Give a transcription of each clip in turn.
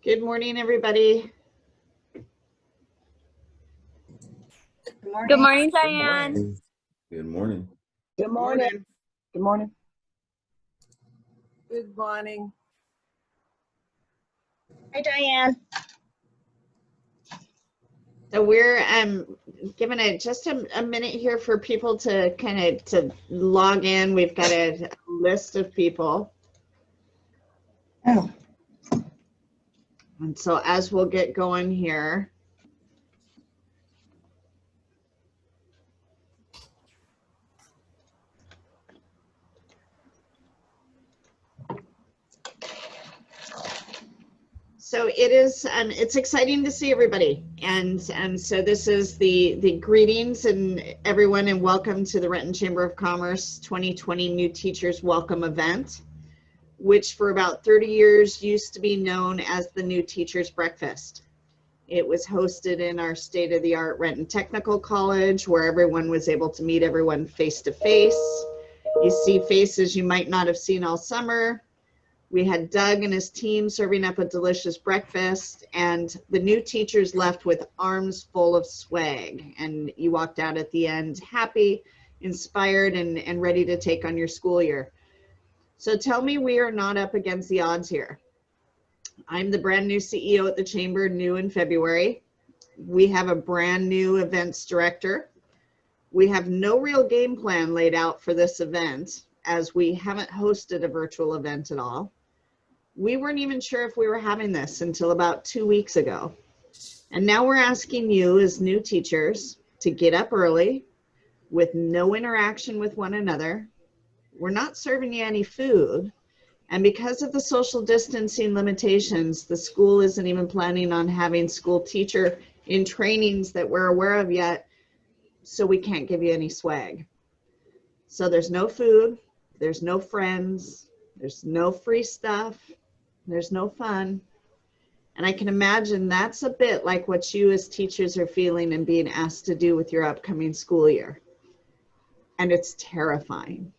Good morning, everybody. Good morning. Good morning, Diane. Good morning. Good morning. Good morning. Good morning. Hi, Diane. So we're giving it just a minute here for people to to log in. We've got a list of people. Oh, And so as we'll get going here. So it is, it's exciting to see everybody. And so this is the greetings and everyone, and welcome to the Renton Chamber of Commerce 2020 New Teachers Welcome event, which for about 30 years used to be known as the New Teachers Breakfast. It was hosted in our state-of-the-art Renton Technical College, where everyone was able to meet everyone face-to-face. You see faces you might not have seen all summer. We had Doug and his team serving up a delicious breakfast, and the new teachers left with arms full of swag. And you walked out at the end happy, inspired, and ready to take on your school year. So tell me we are not up against the odds here. I'm the brand new CEO at the Chamber, new in February. We have a brand new events director. We have no real game plan laid out for this event, as we haven't hosted a virtual event at all. We weren't even sure if we were having this until about 2 weeks ago. And now we're asking you as new teachers to get up early with no interaction with one another. We're not serving you any food. And because of the social distancing limitations, the school isn't even planning on having school teacher in trainings that we're aware of yet. So we can't give you any swag. So there's no food, there's no friends, there's no free stuff, there's no fun. And I can imagine that's a bit like what you as teachers are feeling and being asked to do with your upcoming school year. And it's terrifying.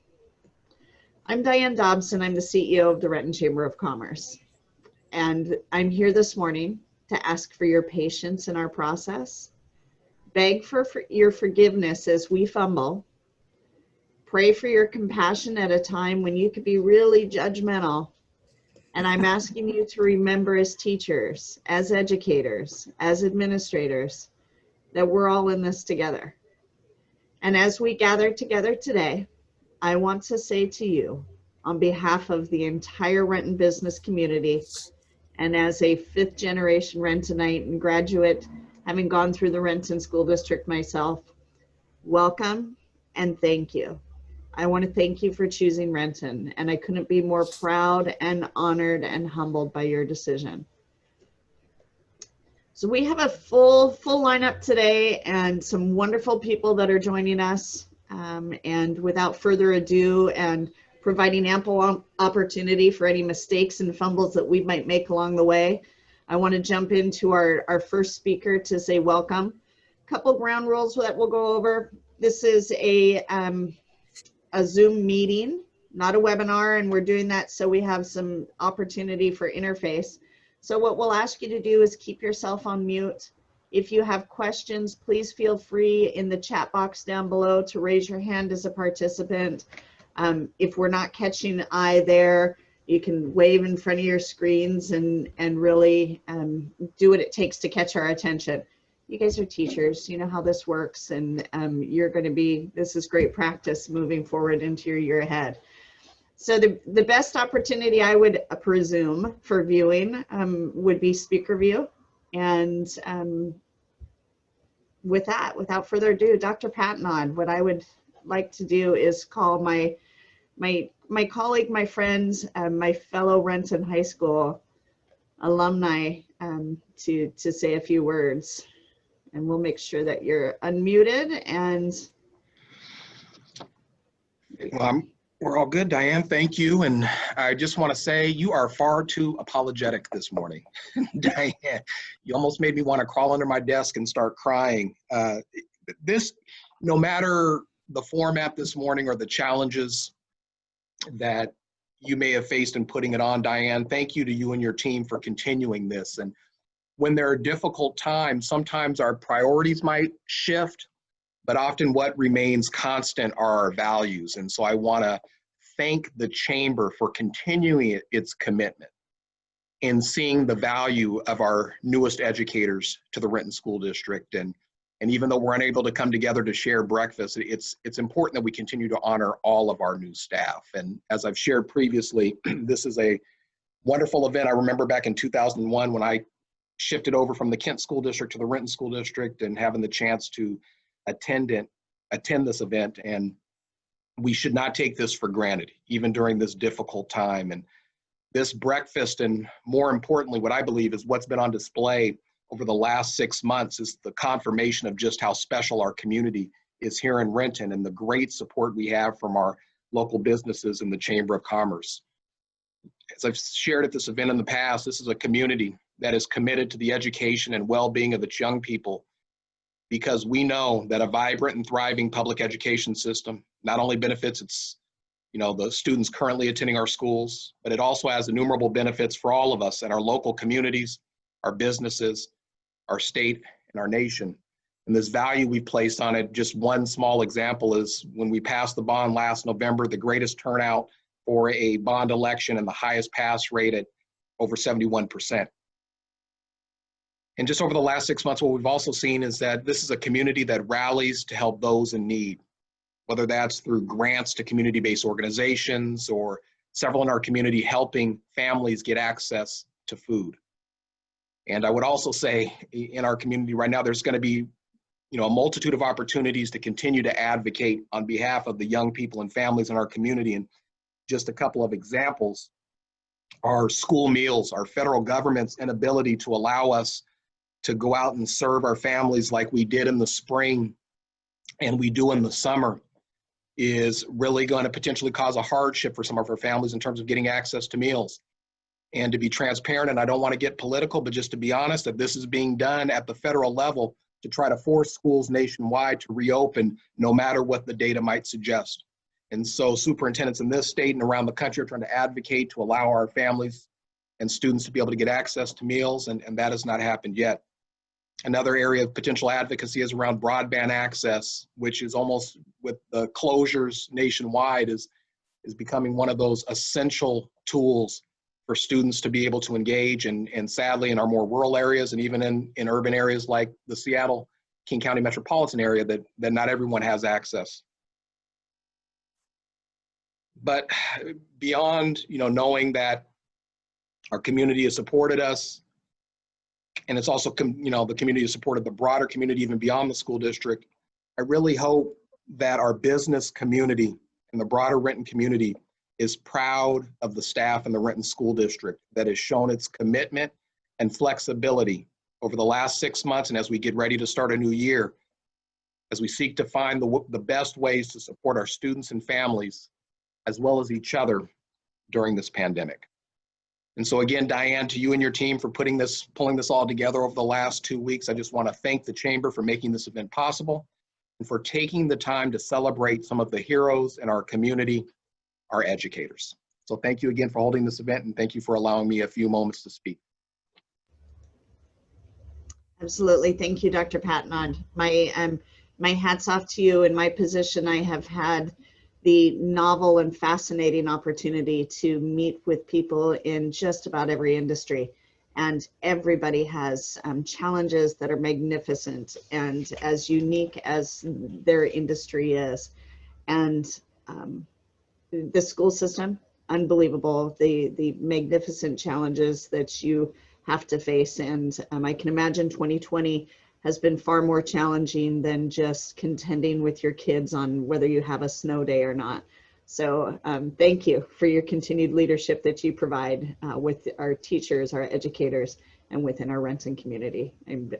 I'm Diane Dobson. I'm the CEO of the Renton Chamber of Commerce. And I'm here this morning to ask for your patience in our process, beg for your forgiveness as we fumble, pray for your compassion at a time when you could be really judgmental. And I'm asking you to remember as teachers, as educators, as administrators, that we're all in this together. And as we gather together today, I want to say to you, on behalf of the entire Renton business community, and as a fifth generation Rentonite and graduate, having gone through the Renton School District myself, welcome and thank you. I want to thank you for choosing Renton, and I couldn't be more proud and honored and humbled by your decision. So we have a full lineup today and some wonderful people that are joining us. And without further ado, and providing ample opportunity for any mistakes and fumbles that we might make along the way, I want to jump into our first speaker to say welcome. A couple ground rules that we'll go over. This is a Zoom meeting, not a webinar, and we're doing that so we have some opportunity for interface. So what we'll ask you to do is keep yourself on mute. If you have questions, please feel free in the chat box down below to raise your hand as a participant. If we're not catching eye there, you can wave in front of your screens and really do what it takes to catch our attention. You guys are teachers, you know how this works, and you're going to be, this is great practice moving forward into your year ahead. So the best opportunity I would presume for viewing would be speaker view. And with that, without further ado, Dr. Patnod, what I would like to do is call my colleague, my friends, my fellow Renton High School alumni to say a few words. And we'll make sure that you're unmuted and. Well, we're all good, Diane. Thank you. And I just want to say you are far too apologetic this morning. Diane, you almost made me want to crawl under my desk and start crying. No matter the format this morning or the challenges that you may have faced in putting it on, Diane. Thank you to you and your team for continuing this. And when there are difficult times, sometimes our priorities might shift, but often what remains constant are our values. And so I want to thank the Chamber for continuing its commitment in seeing the value of our newest educators to the Renton School District. And even though we're unable to come together to share breakfast, it's important that we continue to honor all of our new staff. And as I've shared previously, this is a wonderful event. I remember back in 2001 when I shifted over from the Kent School District to the Renton School District and having the chance to attend this event. And we should not take this for granted, even during this difficult time. And this breakfast, and more importantly, what I believe is what's been on display over the last 6 months, is the confirmation of just how special our community is here in Renton and the great support we have from our local businesses in the Chamber of Commerce. As I've shared at this event in the past, this is a community that is committed to the education and well-being of its young people, because we know that a vibrant and thriving public education system not only benefits the students currently attending our schools, but it also has innumerable benefits for all of us and our local communities, our businesses, our state, and our nation. And this value we placed on it, just one small example is when we passed the bond last November, the greatest turnout for a bond election and the highest pass rate at over 71%. And just over the last 6 months, what we've also seen is that this is a community that rallies to help those in need, whether that's through grants to community-based organizations or several in our community helping families get access to food. And I would also say in our community right now, there's going to be a multitude of opportunities to continue to advocate on behalf of the young people and families in our community. And just a couple of examples are school meals, our federal government's inability to allow us to go out and serve our families like we did in the spring and we do in the summer is really going to potentially cause a hardship for some of our families in terms of getting access to meals. And to be transparent, and I don't want to get political, but just to be honest, that this is being done at the federal level to try to force schools nationwide to reopen no matter what the data might suggest. And so superintendents in this state and around the country are trying to advocate to allow our families and students to be able to get access to meals, and that has not happened yet. Another area of potential advocacy is around broadband access, which is almost, with the closures nationwide, is becoming one of those essential tools for students to be able to engage. And sadly, in our more rural areas and even in urban areas like the Seattle, King County metropolitan area, that not everyone has access. But beyond, knowing that our community has supported us, and it's also, the community has supported the broader community even beyond the school district, I really hope that our business community and the broader Renton community is proud of the staff in the Renton School District that has shown its commitment and flexibility over the last 6 months, and as we get ready to start a new year, as we seek to find the best ways to support our students and families, as well as each other during this pandemic. And so again, Diane, to you and your team for pulling this all together over the last 2 weeks, I just want to thank the Chamber for making this event possible and for taking the time to celebrate some of the heroes in our community, our educators. So thank you again for holding this event, and thank you for allowing me a few moments to speak. Absolutely. Thank you, Dr. Patnod. My hats off to you. In my position, I have had the novel and fascinating opportunity to meet with people in just about every industry. And everybody has challenges that are magnificent and as unique as their industry is. And the school system, unbelievable, the magnificent challenges that you have to face. And I can imagine 2020 has been far more challenging than just contending with your kids on whether you have a snow day or not. So thank you for your continued leadership that you provide with our teachers, our educators, and within our Renton community. And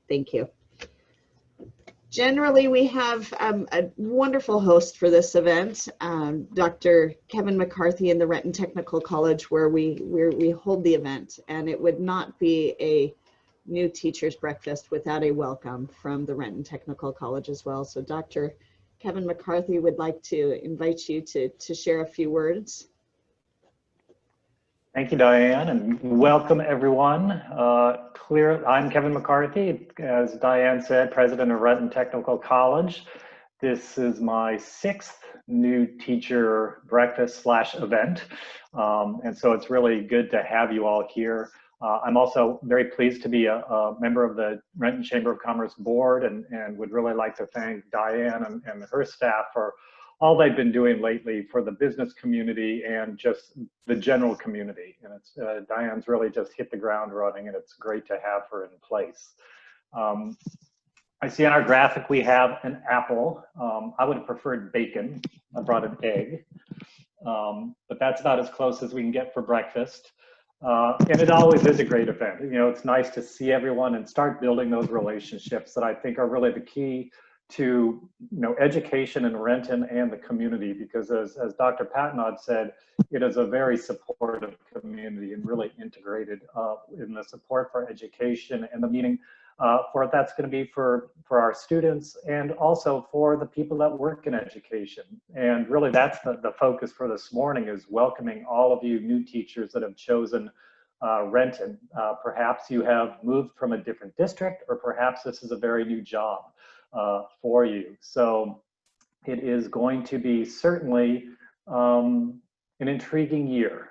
thank you. Generally, we have a wonderful host for this event, Dr. Kevin McCarthy in the Renton Technical College, where we hold the event. And it would not be a new teacher's breakfast without a welcome from the Renton Technical College as well. So Dr. Kevin McCarthy would like to invite you to share a few words. Thank you, Diane, and welcome everyone. I'm Kevin McCarthy, as Diane said, president of Renton Technical College. This is my 6th new teacher breakfast/event, and so it's really good to have you all here. I'm also very pleased to be a member of the Renton Chamber of Commerce board, and would really like to thank Diane and her staff for all they've been doing lately for the business community and just the general community. And it's Diane's really just hit the ground running, and it's great to have her in place. I see on our graphic we have an apple. I would have preferred bacon. I brought an egg, but that's about as close as we can get for breakfast. And it always is a great event. You know, it's nice to see everyone and start building those relationships that I think are really the key to, you know, education in Renton and the community, because as Dr. Patnod said, it is a very supportive community and really integrated in the support for education and the meaning for that's going to be for our students and also for the people that work in education. And really that's the focus for this morning, is welcoming all of you new teachers that have chosen Renton. Perhaps you have moved from a different district, or perhaps this is a very new job for you. So it is going to be certainly an intriguing year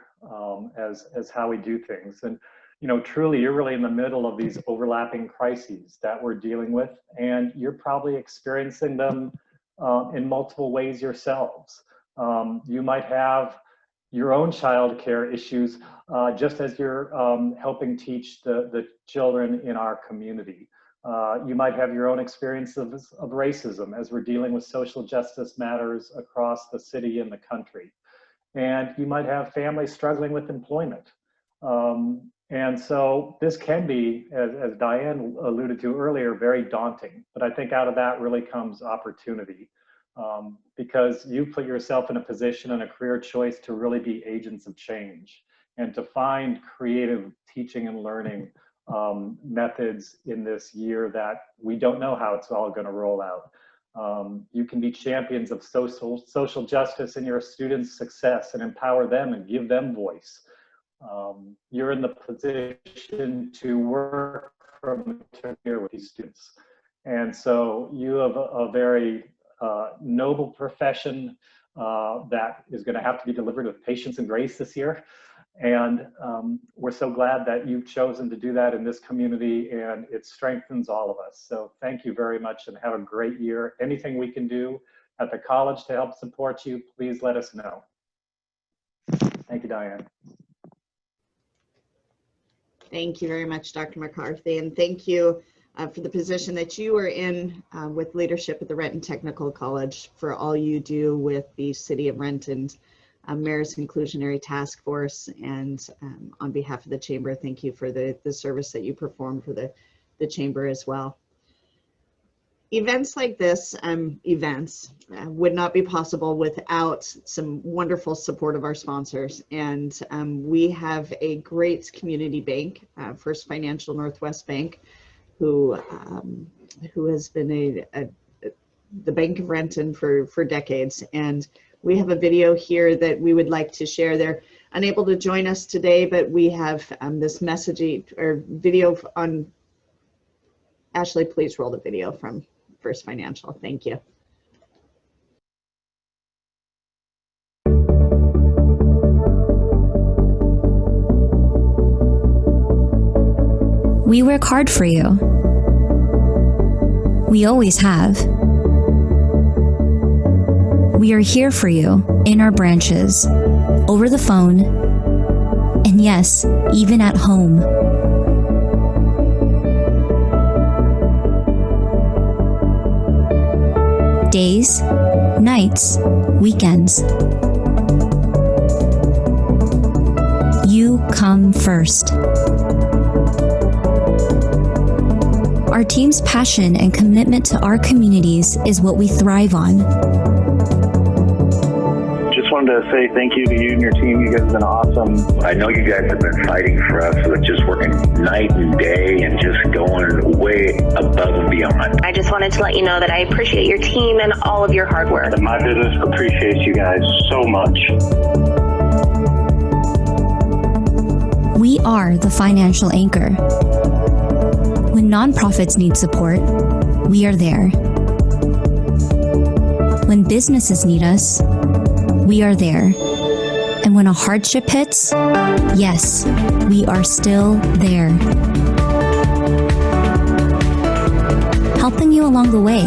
as how we do things. And you know, truly, you're really in the middle of these overlapping crises that we're dealing with, and you're probably experiencing them in multiple ways yourselves. You might have your own childcare issues just as you're helping teach the children in our community. You might have your own experiences of racism as we're dealing with social justice matters across the city and the country. And you might have families struggling with employment. And so this can be, as Diane alluded to earlier, very daunting. But I think out of that really comes opportunity, because you put yourself in a position and a career choice to really be agents of change and to find creative teaching and learning methods in this year that we don't know how it's all going to roll out. You can be champions of social justice in your students' success and empower them and give them voice. You're in the position to work from here with these students. And so you have a very noble profession that is going to have to be delivered with patience and grace this year. And we're so glad that you've chosen to do that in this community, and it strengthens all of us. So thank you very much and have a great year. Anything we can do at the college to help support you, please let us know. Thank you, Diane. Thank you very much, Dr. McCarthy, and thank you for the position that you are in with leadership at the Renton Technical College, for all you do with the City of Renton's Mayor's Inclusionary Task Force. And on behalf of the Chamber, thank you for the service that you perform for the Chamber as well. Events like this, would not be possible without some wonderful support of our sponsors. And we have a great community bank, First Financial Northwest Bank, who has been the Bank of Renton for decades. And we have a video here that we would like to share. They're unable to join us today, but we have this messaging or video on. Ashley, please roll the video from First Financial. Thank you. We work hard for you. We always have. We are here for you in our branches, over the phone, and yes, even at home. Days, nights, weekends. You come first. Our team's passion and commitment to our communities is what we thrive on. Just wanted to say thank you to you and your team. You guys have been awesome. I know you guys have been fighting for us, with just working night and day and just going way above and beyond. I just wanted to let you know that I appreciate your team and all of your hard work. And my business appreciates you guys so much. are the financial anchor. When nonprofits need support, we are there. When businesses need us, we are there. And when a hardship hits, yes, we are still there. Helping you along the way.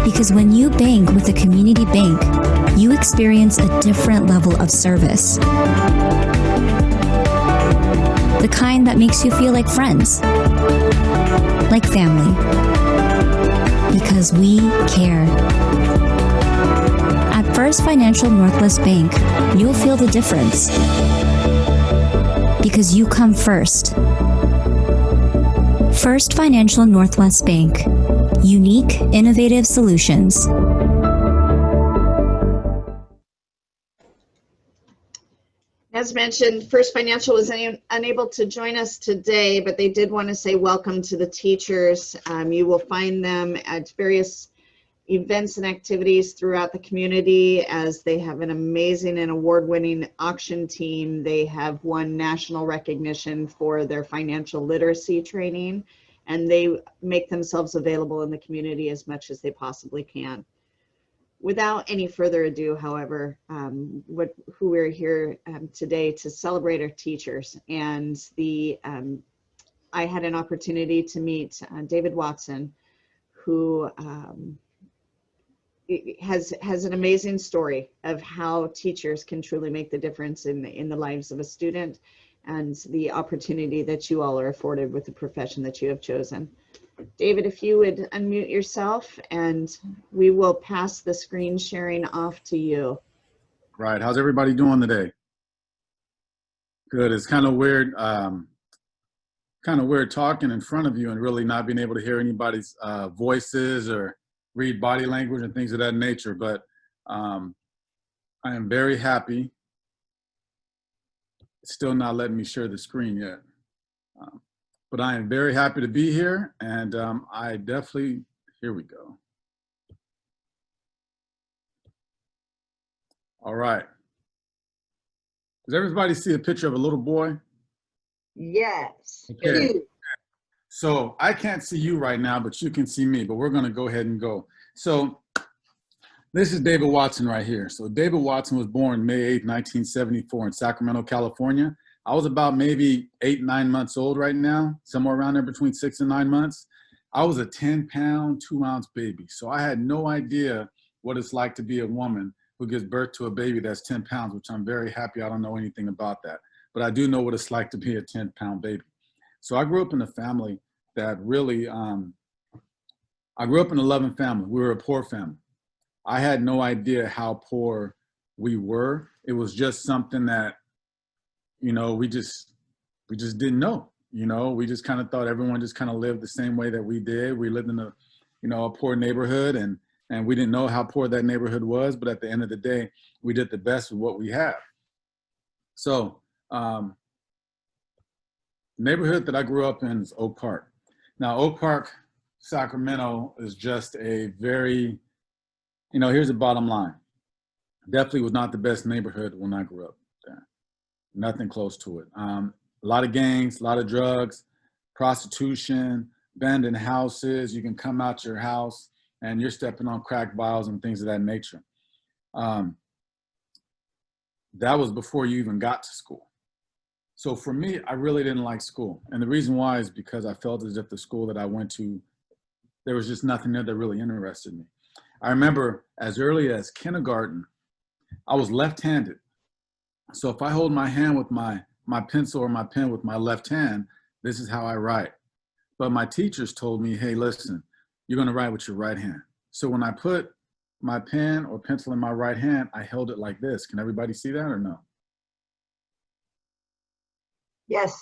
Because when you bank with a community bank, you experience a different level of service. The kind that makes you feel like friends, like family. Because we care. At First Financial Northwest Bank, you'll feel the difference. Because you come first. First Financial Northwest Bank. Unique, innovative solutions. As mentioned, First Financial was unable to join us today, but they did want to say welcome to the teachers. You will find them at various events and activities throughout the community, as they have an amazing and award-winning auction team. They have won national recognition for their financial literacy training, and they make themselves available in the community as much as they possibly can. Without any further ado, however, who we're here today to celebrate our teachers, and I had an opportunity to meet David Watson, who has an amazing story of how teachers can truly make the difference in the lives of a student, and the opportunity that you all are afforded with the profession that you have chosen. David, if you would unmute yourself, and we will pass the screen sharing off to you. Right. How's everybody doing today? Good. It's kind of weird talking in front of you and really not being able to hear anybody's voices or read body language and things of that nature. But I am very happy. It's still not letting me share the screen yet. But I am very happy to be here, and I definitely, here we go. All right. Does everybody see a picture of a little boy? Yes. Okay. So I can't see you right now, but you can see me, but we're gonna go ahead and go. So this is David Watson right here. So David Watson was born May 8, 1974 in Sacramento, California. I was about maybe 8, 9 months old right now, somewhere around there between 6 and 9 months. I was a 10-pound, 2-ounce baby. So I had no idea what it's like to be a woman who gives birth to a baby that's 10 pounds, which I'm very happy I don't know anything about that. But I do know what it's like to be a 10-pound baby. So I grew up in a family that really, I grew up in a loving family. We were a poor family. I had no idea how poor we were. It was just something that, you know, we just didn't know. You know, we just kind of thought everyone just kind of lived the same way that we did. We lived in a, you know, a poor neighborhood, and we didn't know how poor that neighborhood was. But at the end of the day, we did the best with what we have. So, neighborhood that I grew up in is Oak Park. Now, Oak Park, Sacramento is just a very, you know, here's the bottom line. Definitely was not the best neighborhood when I grew up there. Nothing close to it. A lot of gangs, a lot of drugs, prostitution, abandoned houses. You can come out your house and you're stepping on crack vials and things of that nature. That was before you even got to school. So for me, I really didn't like school. And the reason why is because I felt as if the school that I went to, there was just nothing there that really interested me. I remember as early as kindergarten, I was left-handed. So if I hold my hand with my pencil or my pen with my left hand, this is how I write. But my teachers told me, hey, listen, you're gonna write with your right hand. So when I put my pen or pencil in my right hand, I held it like this. Can everybody see that or no? Yes.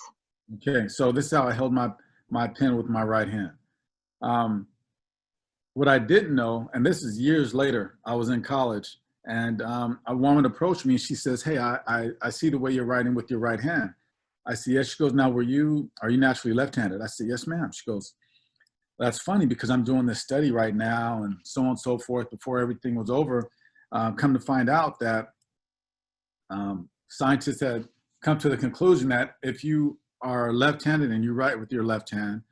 Okay, so this is how I held my pen with my right hand. What I didn't know, and this is years later, I was in college, and a woman approached me and she says, hey, I see the way you're writing with your right hand. I said, yes. She goes, now are you naturally left-handed? I said, yes, ma'am. She goes, that's funny because I'm doing this study right now and so on and so forth. Before everything was over, come to find out that scientists had come to the conclusion that if you are left-handed and you write with your left hand,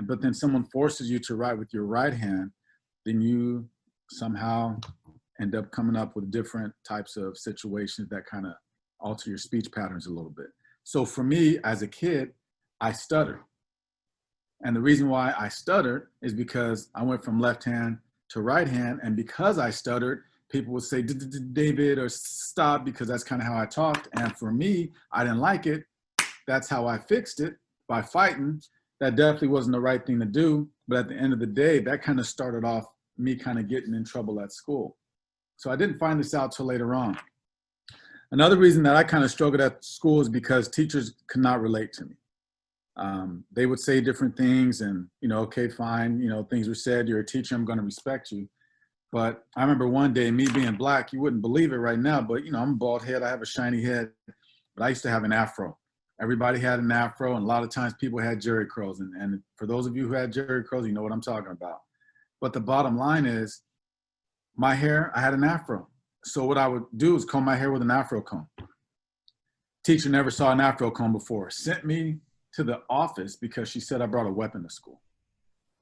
but then someone forces you to write with your right hand, then you somehow end up coming up with different types of situations that kind of alter your speech patterns a little bit. So for me, as a kid, I stuttered. And the reason why I stuttered is because I went from left hand to right hand. And because I stuttered, people would say, David, or stop, because that's kind of how I talked. And for me, I didn't like it. That's how I fixed it, by fighting. That definitely wasn't the right thing to do. But at the end of the day, that kind of started off me kind of getting in trouble at school. So I didn't find this out till later on. Another reason that I kind of struggled at school is because teachers could not relate to me. They would say different things and, okay, fine, things were said, you're a teacher, I'm going to respect you. But I remember one day, me being black, you wouldn't believe it right now, but I'm a bald head, I have a shiny head, but I used to have an afro. Everybody had an afro, and a lot of times people had jerry curls. And for those of you who had jerry curls, you know what I'm talking about. But the bottom line is, my hair, I had an afro. So what I would do is comb my hair with an afro comb. Teacher never saw an afro comb before, sent me to the office because she said I brought a weapon to school.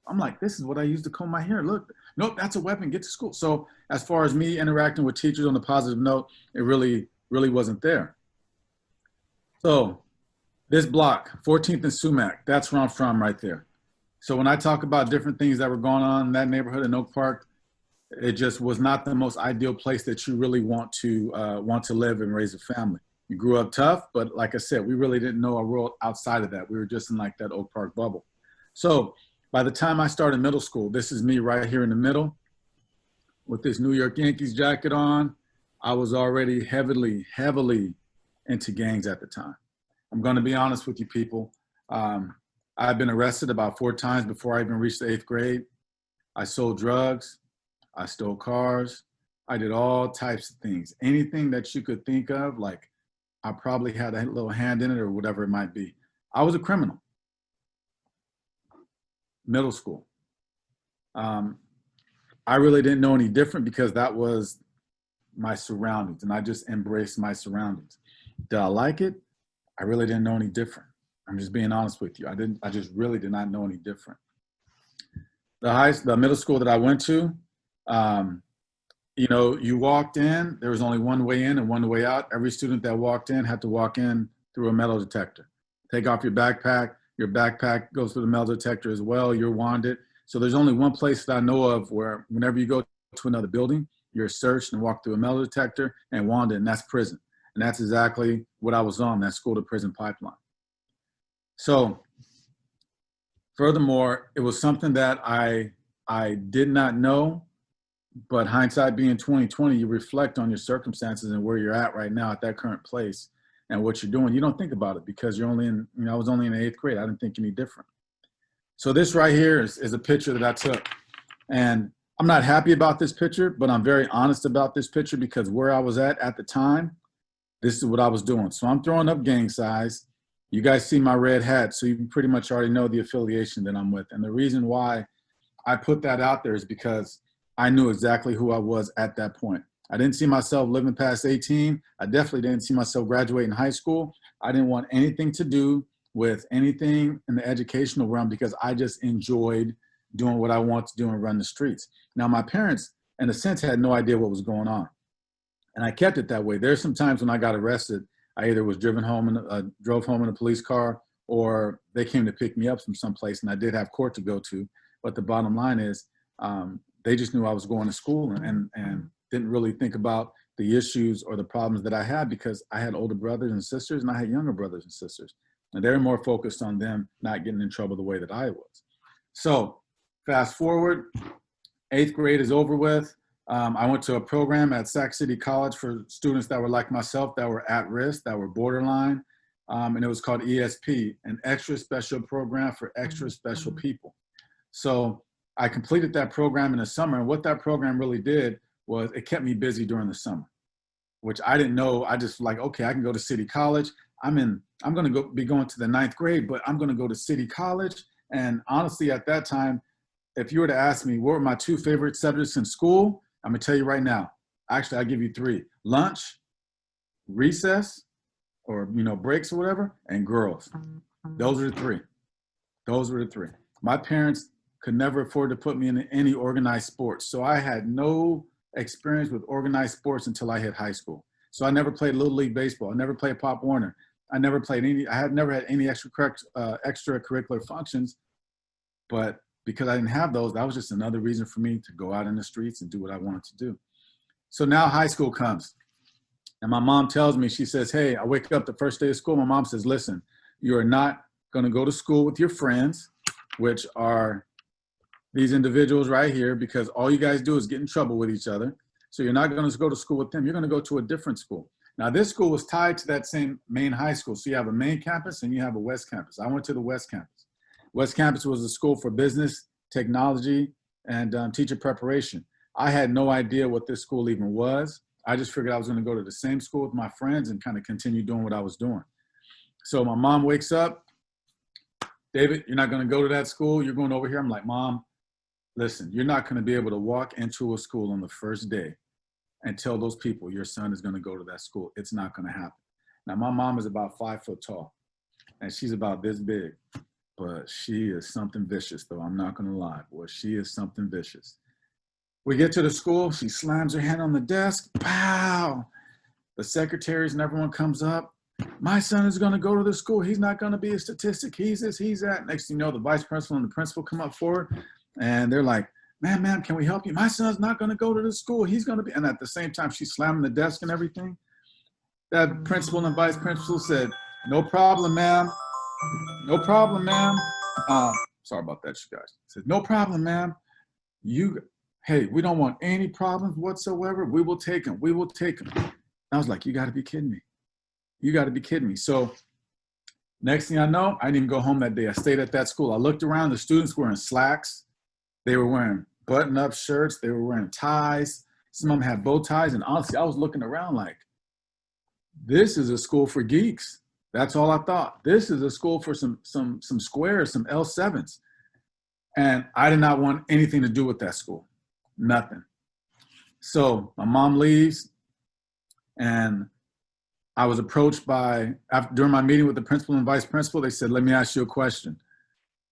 I'm like, this is what I use to comb my hair. Look, nope, that's a weapon, get to school. So as far as me interacting with teachers on a positive note, it really wasn't there. So this block, 14th and Sumac, that's where I'm from right there. So when I talk about different things that were going on in that neighborhood in Oak Park, it just was not the most ideal place that you really want to live and raise a family. You grew up tough, but like I said, we really didn't know a world outside of that. We were just in like that Oak Park bubble. So by the time I started middle school, this is me right here in the middle with this New York Yankees jacket on. I was already heavily into gangs at the time. I'm going to be honest with you people. I've been arrested about 4 times before I even reached the 8th grade. I sold drugs. I stole cars. I did all types of things. Anything that you could think of, like I probably had a little hand in it or whatever it might be. I was a criminal. Middle school. I really didn't know any different because that was my surroundings, and I just embraced my surroundings. Did I like it? I really didn't know any different. I'm just being honest with you. I just really did not know any different. The middle school that I went to, you walked in, there was only one way in and one way out. Every student that walked in had to walk in through a metal detector. Take off your backpack goes through the metal detector as well, you're wanded. So there's only one place that I know of where whenever you go to another building, you're searched and walk through a metal detector and wanded, and that's prison. And that's exactly what I was on, that school to prison pipeline. So furthermore, it was something that I did not know, but hindsight being 2020, you reflect on your circumstances and where you're at right now at that current place and what you're doing. You don't think about it because you're only in, I was only in the 8th grade. I didn't think any different. So this right here is a picture that I took. And I'm not happy about this picture, but I'm very honest about this picture because where I was at the time, this is what I was doing. So I'm throwing up gang size. You guys see my red hat, so you pretty much already know the affiliation that I'm with. And the reason why I put that out there is because I knew exactly who I was at that point. I didn't see myself living past 18. I definitely didn't see myself graduating high school. I didn't want anything to do with anything in the educational realm because I just enjoyed doing what I want to do and run the streets. Now, my parents, in a sense, had no idea what was going on. And I kept it that way. There's some times when I got arrested, I either was drove home in a police car, or they came to pick me up from someplace, and I did have court to go to. But the bottom line is, they just knew I was going to school and didn't really think about the issues or the problems that I had because I had older brothers and sisters and I had younger brothers and sisters. And they were more focused on them not getting in trouble the way that I was. So fast forward, 8th grade is over with. I went to a program at Sac City College for students that were like myself, that were at risk, that were borderline. And it was called ESP, an extra special program for extra special people. So I completed that program in the summer. And what that program really did was it kept me busy during the summer, which I didn't know. I just like, okay, I can go to City College. I'm going to be going to the 9th grade, but I'm going to go to City College. And honestly, at that time, if you were to ask me what were my 2 favorite subjects in school, I'm going to tell you right now. Actually, I'll give you 3. Lunch, recess, or, you know, breaks or whatever, and girls. Those are the three. Those were the three. My parents could never afford to put me in any organized sports. So I had no experience with organized sports until I hit high school. So I never played Little League Baseball. I never played Pop Warner. I never played any, I had never had any extracurricular functions, but because I didn't have those, that was just another reason for me to go out in the streets and do what I wanted to do. So now high school comes, and my mom tells me, she says, hey, I wake up the first day of school, my mom says, listen, you are not gonna go to school with your friends, which are these individuals right here, because all you guys do is get in trouble with each other. So you're not gonna go to school with them, you're gonna go to a different school. Now this school was tied to that same main high school. So you have a main campus and you have a West campus. I went to the West campus. West campus was a school for business, technology, and teacher preparation. I had no idea what this school even was. I just figured I was gonna go to the same school with my friends and kind of continue doing what I was doing. So my mom wakes up, David, you're not gonna go to that school, you're going over here. I'm like, Mom, listen, you're not gonna be able to walk into a school on the first day and tell those people your son is gonna go to that school. It's not gonna happen. Now my mom is about 5 foot tall and she's about this big, but she is something vicious though, I'm not gonna lie, boy, she is something vicious. We get to the school, she slams her hand on the desk, pow! The secretaries and everyone comes up. My son is gonna go to the school. He's not gonna be a statistic. He's this, he's that. Next thing you know, the vice principal and the principal come up forward and they're like, ma'am, can we help you? My son's not gonna go to the school. He's gonna be, and at the same time, she's slamming the desk and everything. That principal and vice principal said, no problem, ma'am. No problem, ma'am. Sorry about that, you guys. Said, no problem, ma'am. Hey, we don't want any problems whatsoever. We will take them. We will take them. I was like, you got to be kidding me. You got to be kidding me. So next thing I know, I didn't even go home that day. I stayed at that school. I looked around. The students were in slacks. They were wearing button-up shirts. They were wearing ties. Some of them had bow ties. And honestly, I was looking around like, this is a school for geeks. That's all I thought. This is a school for some squares, some L7s. And I did not want anything to do with that school. Nothing. So my mom leaves, and I was approached during my meeting with the principal and vice principal, they said, let me ask you a question.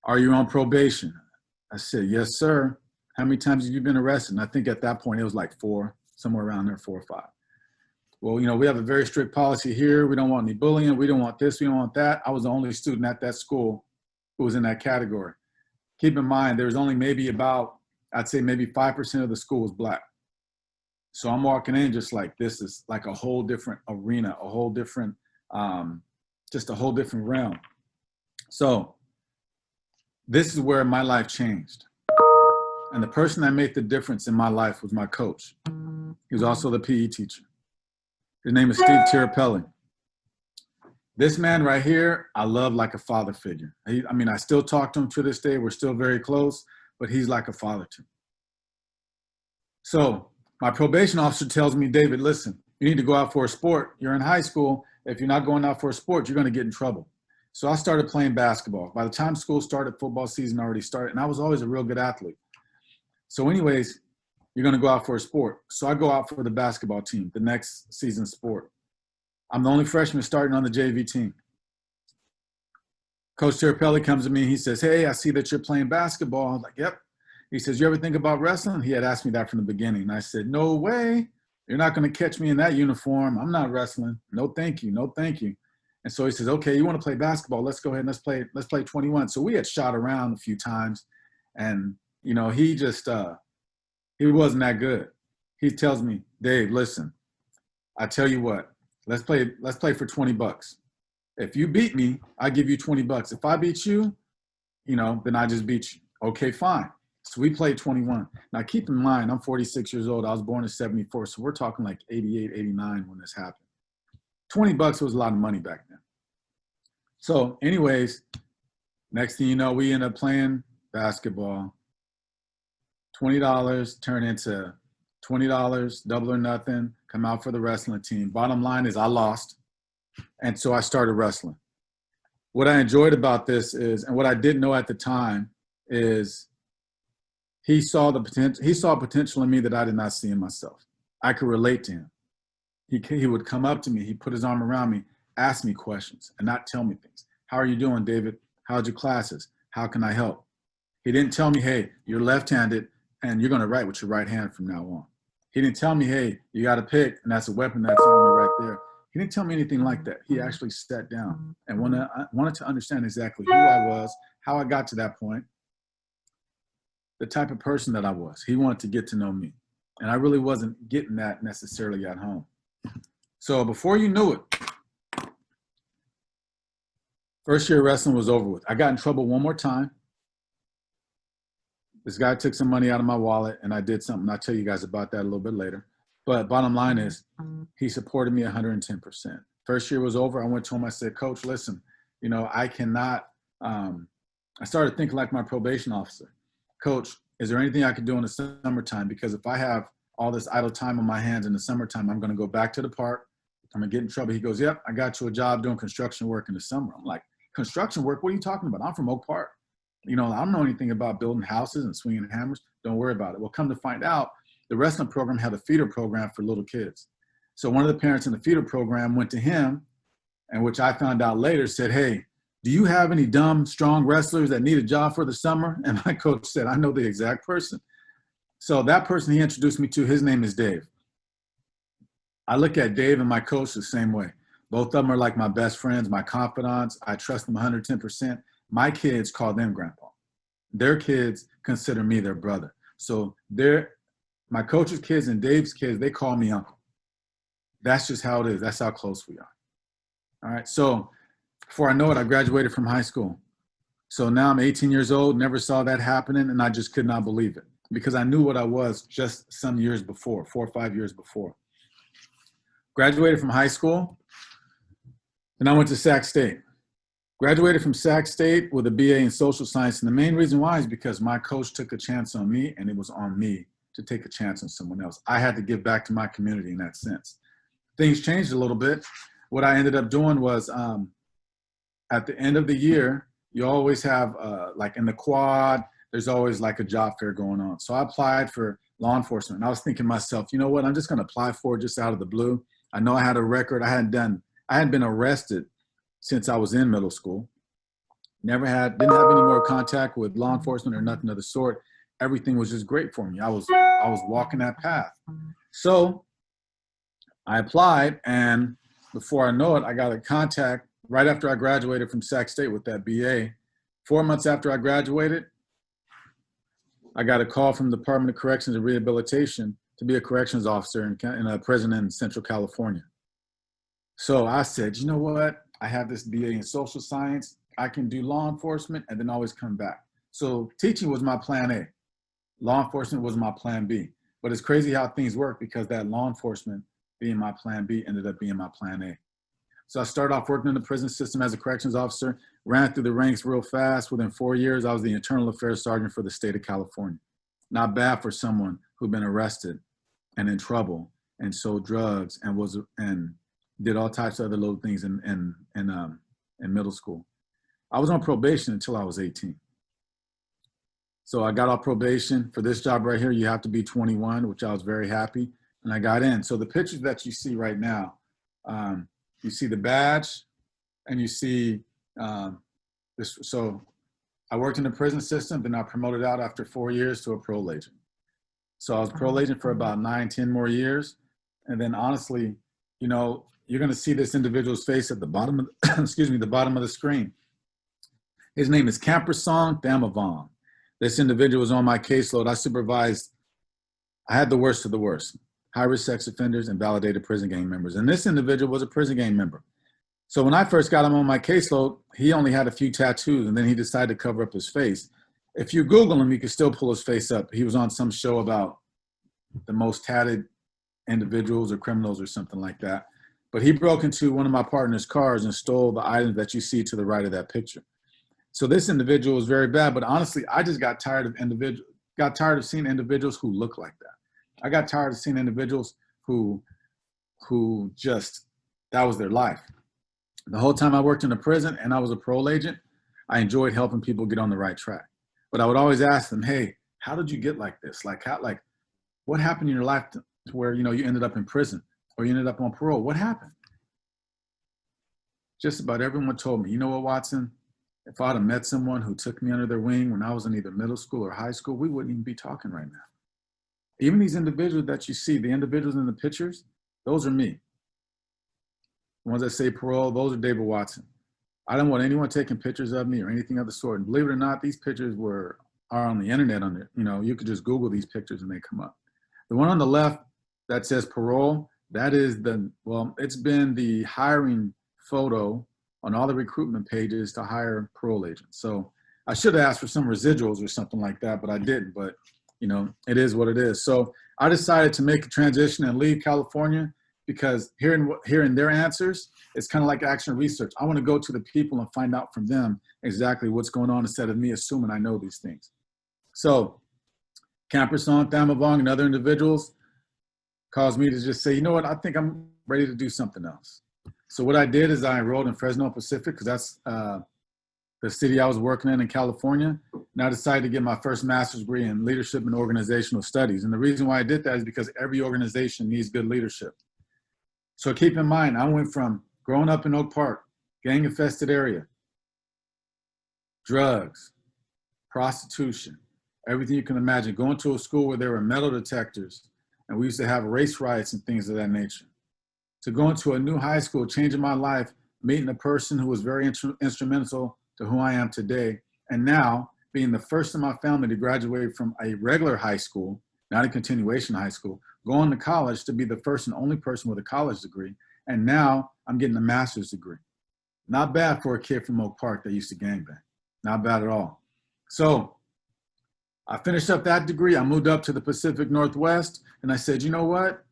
Are you on probation? I said, yes, sir. How many times have you been arrested? And I think at that point it was like 4, somewhere around there, 4 or 5. Well, you know, we have a very strict policy here. We don't want any bullying. We don't want this. We don't want that. I was the only student at that school who was in that category. Keep in mind, there was only maybe about, I'd say maybe 5% of the school was black. So I'm walking in just like, this is like a whole different arena, a whole different, just a whole different realm. So this is where my life changed. And the person that made the difference in my life was my coach. He was also the PE teacher. His name is Steve Tirapelli. This man right here, I love like a father figure. I mean, I still talk to him to this day. We're still very close, but he's like a father to me. So my probation officer tells me, David, listen, you need to go out for a sport. You're in high school. If you're not going out for a sport, you're going to get in trouble. So I started playing basketball. By the time school started, football season already started, and I was always a real good athlete. So anyways, you're going to go out for a sport. So I go out for the basketball team, the next season's sport. I'm the only freshman starting on the JV team. Coach Tirapelli comes to me, he says, hey, I see that you're playing basketball. I was like, yep. He says, you ever think about wrestling? He had asked me that from the beginning. And I said, no way. You're not going to catch me in that uniform. I'm not wrestling. No, thank you. No, thank you. And so he says, okay, you want to play basketball? Let's go ahead and let's play 21. So we had shot around a few times, and you know, he just he wasn't that good. He tells me, Dave, listen, I tell you what, let's play for $20. If you beat me, I give you $20. If I beat you, you know, then I just beat you. Okay, fine. So we played 21. Now keep in mind, I'm 46 years old. I was born in 74. So we're talking like 88, 89 when this happened. $20 was a lot of money back then. So anyways, next thing you know, we end up playing basketball. $20 turn into $20, double or nothing, come out for the wrestling team. Bottom line is I lost. And so I started wrestling. What I enjoyed about this is, and what I didn't know at the time is he saw potential in me that I did not see in myself. I could relate to him. He would come up to me, he put his arm around me. ask me questions and not tell me things. How are you doing, David? How's your classes? How can I help? He didn't tell me, hey, you're left-handed and you're going to write with your right hand from now on. He didn't tell me, hey, you got to pick and that's a weapon that's on me right there. He didn't tell me anything like that. He actually sat down and wanted to understand exactly who I was, how I got to that point, the type of person that I was. He wanted to get to know me. And I really wasn't getting that necessarily at home. So before you knew it, first year wrestling was over with. I got in trouble one more time. This guy took some money out of my wallet and I did something. I'll tell you guys about that a little bit later. But bottom line is, he supported me 110%. First year was over. I went to him. I said, Coach, listen, you know, I cannot, I started thinking like my probation officer. Coach, is there anything I could do in the summertime? Because if I have all this idle time on my hands in the summertime, I'm going to go back to the park. I'm going to get in trouble. He goes, yep, I got you a job doing construction work in the summer. I'm like, construction work? What are you talking about? I'm from Oak Park. You know, I don't know anything about building houses and swinging hammers. Don't worry about it. Well, come to find out, the wrestling program had a feeder program for little kids. So one of the parents in the feeder program went to him, and which I found out later, said, hey, do you have any dumb, strong wrestlers that need a job for the summer? And my coach said, I know the exact person. So that person he introduced me to, his name is Dave. I look at Dave and my coach the same way. Both of them are like my best friends, my confidants. I trust them 110%. My kids call them grandpa. Their kids consider me their brother. So my coach's kids and Dave's kids, they call me uncle. That's just how it is. That's how close we are. All right. So before I know it, I graduated from high school. So now I'm 18 years old, never saw that happening, and I just could not believe it because I knew what I was just some years before, 4 or 5 years before. Graduated from high school, and I went to Sac State. Graduated from Sac State with a BA in social science, and the main reason why is because my coach took a chance on me, and it was on me to take a chance on someone else. I had to give back to my community in that sense. Things changed a little bit. What I ended up doing was at the end of the year, you always have, like in the quad, there's always like a job fair going on. So I applied for law enforcement. And I was thinking to myself, you know what, I'm just going to apply for it just out of the blue. I know I had a record. I hadn't been arrested since I was in middle school. Didn't have any more contact with law enforcement or nothing of the sort. Everything was just great for me. I was walking that path. So I applied, and before I know it, I got a contact right after I graduated from Sac State with that BA. 4 months after I graduated, I got a call from the Department of Corrections and Rehabilitation to be a corrections officer in a prison in Central California. So I said, you know what? I have this BA in social science. I can do law enforcement and then always come back. So teaching was my plan A. Law enforcement was my plan B. But it's crazy how things work because that law enforcement being my plan B ended up being my plan A. So I started off working in the prison system as a corrections officer, ran through the ranks real fast. Within 4 years, I was the internal affairs sergeant for the state of California. Not bad for someone who'd been arrested and in trouble and sold drugs and did all types of other little things in middle school. I was on probation until I was 18. So I got off probation. For this job right here, you have to be 21, which I was very happy, and I got in. So the pictures that you see right now, you see the badge, and you see this. So I worked in the prison system, then I promoted out after 4 years to a parole agent. So I was a parole agent for about 9, 10 more years. And then honestly, you know, you're going to see this individual's face at the bottom of, the bottom of the screen. His name is Campersong Thamavong. This individual was on my caseload. I had the worst of the worst, high-risk sex offenders and validated prison gang members. And this individual was a prison gang member. So when I first got him on my caseload, he only had a few tattoos, and then he decided to cover up his face. If you Google him, you can still pull his face up. He was on some show about the most tatted individuals or criminals or something like that. But he broke into one of my partner's cars and stole the items that you see to the right of that picture. So this individual was very bad, but honestly, I just got tired of seeing individuals who look like that. I got tired of seeing individuals who just, that was their life. The whole time I worked in a prison and I was a parole agent, I enjoyed helping people get on the right track. But I would always ask them, hey, how did you get like this? Like what happened in your life to where, you know, you ended up in prison or you ended up on parole? What happened? just about everyone told me, you know what, Watson, if I'd have met someone who took me under their wing when I was in either middle school or high school, we wouldn't even be talking right now. Even these individuals that you see, the individuals in the pictures, those are me. The ones that say parole, those are David Watson. I don't want anyone taking pictures of me or anything of the sort. And believe it or not, these pictures are on the internet. You could just Google these pictures and they come up. The one on the left that says parole, that is it's been the hiring photo on all the recruitment pages to hire parole agents. So I should have asked for some residuals or something like that, but I didn't. But it is what it is. So I decided to make a transition and leave California because hearing their answers, it's kind of like action research. I want to go to the people and find out from them exactly what's going on instead of me assuming I know these things. So Camper Song, Thamavong, and other individuals caused me to just say, you know what, I think I'm ready to do something else. So what I did is I enrolled in Fresno Pacific because that's the city I was working in California. And I decided to get my first master's degree in leadership and organizational studies. And the reason why I did that is because every organization needs good leadership. So keep in mind, I went from growing up in Oak Park, gang-infested area, drugs, prostitution, everything you can imagine, going to a school where there were metal detectors, and we used to have race riots and things of that nature. To go into a new high school, changing my life, meeting a person who was very instrumental to who I am today, and now being the first in my family to graduate from a regular high school, not a continuation high school, going to college to be the first and only person with a college degree, and now I'm getting a master's degree. Not bad for a kid from Oak Park that used to gangbang. Not bad at all. So I finished up that degree. I moved up to the Pacific Northwest, and I said, you know what?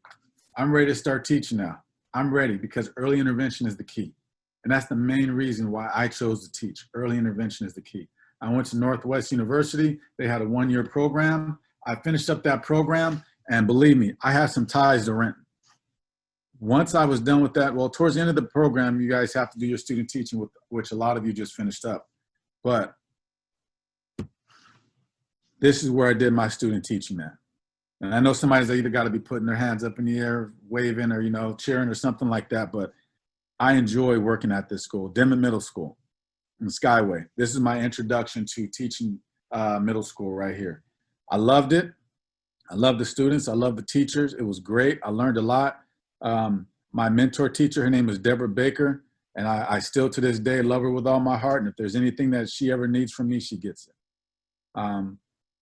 I'm ready to start teaching now. I'm ready because early intervention is the key. And that's the main reason why I chose to teach. Early intervention is the key. I went to Northwest University. They had a one-year program. I finished up that program, and believe me, I have some ties to Renton. Once I was done with that, well, towards the end of the program, you guys have to do your student teaching, which a lot of you just finished up. But this is where I did my student teaching at. And I know somebody's either got to be putting their hands up in the air, waving, or cheering or something like that, but I enjoy working at this school, Dimmitt Middle School in Skyway. This is my introduction to teaching middle school right here. I loved it. I love the students. I love the teachers. It was great. I learned a lot. My mentor teacher, her name is Deborah Baker, and I still to this day love her with all my heart. And if there's anything that she ever needs from me, she gets it.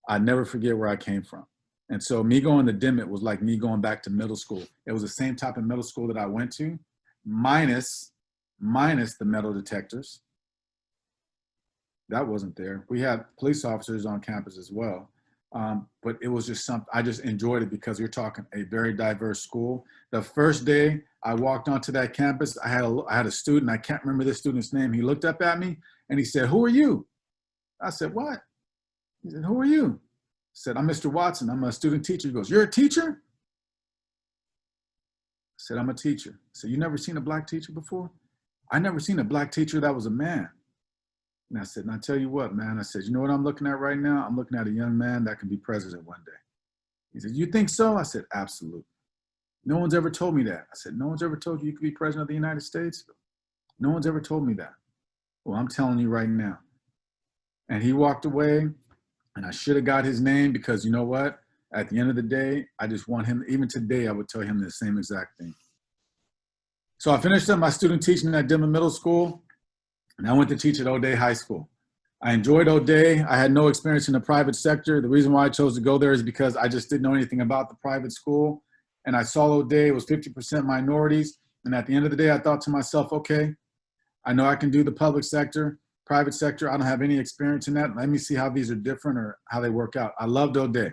I never forget where I came from. And so me going to Dimmitt was like me going back to middle school. It was the same type of middle school that I went to, minus the metal detectors. That wasn't there. We had police officers on campus as well. But it was just something, I just enjoyed it because you're talking a very diverse school. The first day I walked onto that campus, I had a student, I can't remember this student's name. He looked up at me and he said, "Who are you?" I said, "What?" He said, "Who are you?" I said, "I'm Mr. Watson. I'm a student teacher." He goes, "You're a teacher?" I said, "I'm a teacher." I said, "You never seen a black teacher before?" "I never seen a black teacher that was a man." And I said, "And I tell you what, man," I said, "You know what I'm looking at right now? I'm looking at a young man that can be president one day." He said, "You think so?" I said, "Absolutely." "No one's ever told me that." I said, "No one's ever told you you could be president of the United States?" "No one's ever told me that." "Well, I'm telling you right now." And he walked away, and I should have got his name because you know what? At the end of the day, I just want him, even today, I would tell him the same exact thing. So I finished up my student teaching at Dimmitt Middle School, and I went to teach at O'Day High School. I enjoyed O'Day. I had no experience in the private sector. The reason why I chose to go there is because I just didn't know anything about the private school. And I saw O'Day, it was 50% minorities. And at the end of the day, I thought to myself, okay, I know I can do the public sector, private sector. I don't have any experience in that. Let me see how these are different or how they work out. I loved O'Day.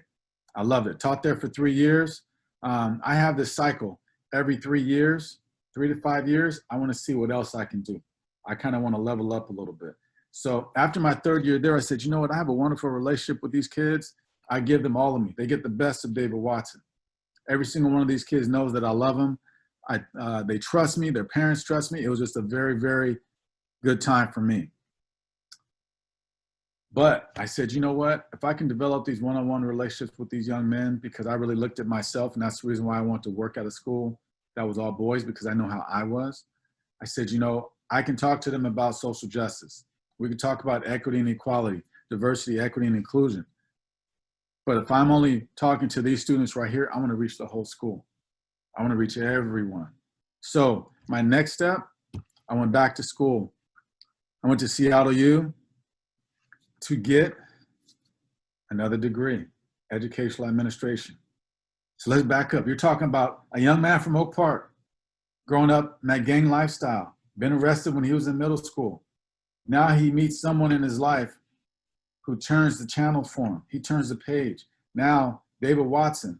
I loved it. Taught there for 3 years. I have this cycle every 3 years, 3 to 5 years. I want to see what else I can do. I kind of want to level up a little bit. So after my 3rd year there, I said, you know what? I have a wonderful relationship with these kids. I give them all of me. They get the best of David Watson. Every single one of these kids knows that I love them. They trust me. Their parents trust me. It was just a very, very good time for me. But I said, you know what? If I can develop these one-on-one relationships with these young men, because I really looked at myself, and that's the reason why I wanted to work at a school that was all boys, because I know how I was. I said, you know, I can talk to them about social justice. We can talk about equity and equality, diversity, equity, and inclusion. But if I'm only talking to these students right here, I want to reach the whole school. I want to reach everyone. So my next step, I went back to school. I went to Seattle U to get another degree, educational administration. So let's back up. You're talking about a young man from Oak Park, growing up in that gang lifestyle, been arrested when he was in middle school. Now he meets someone in his life who turns the channel for him. He turns the page. Now, David Watson,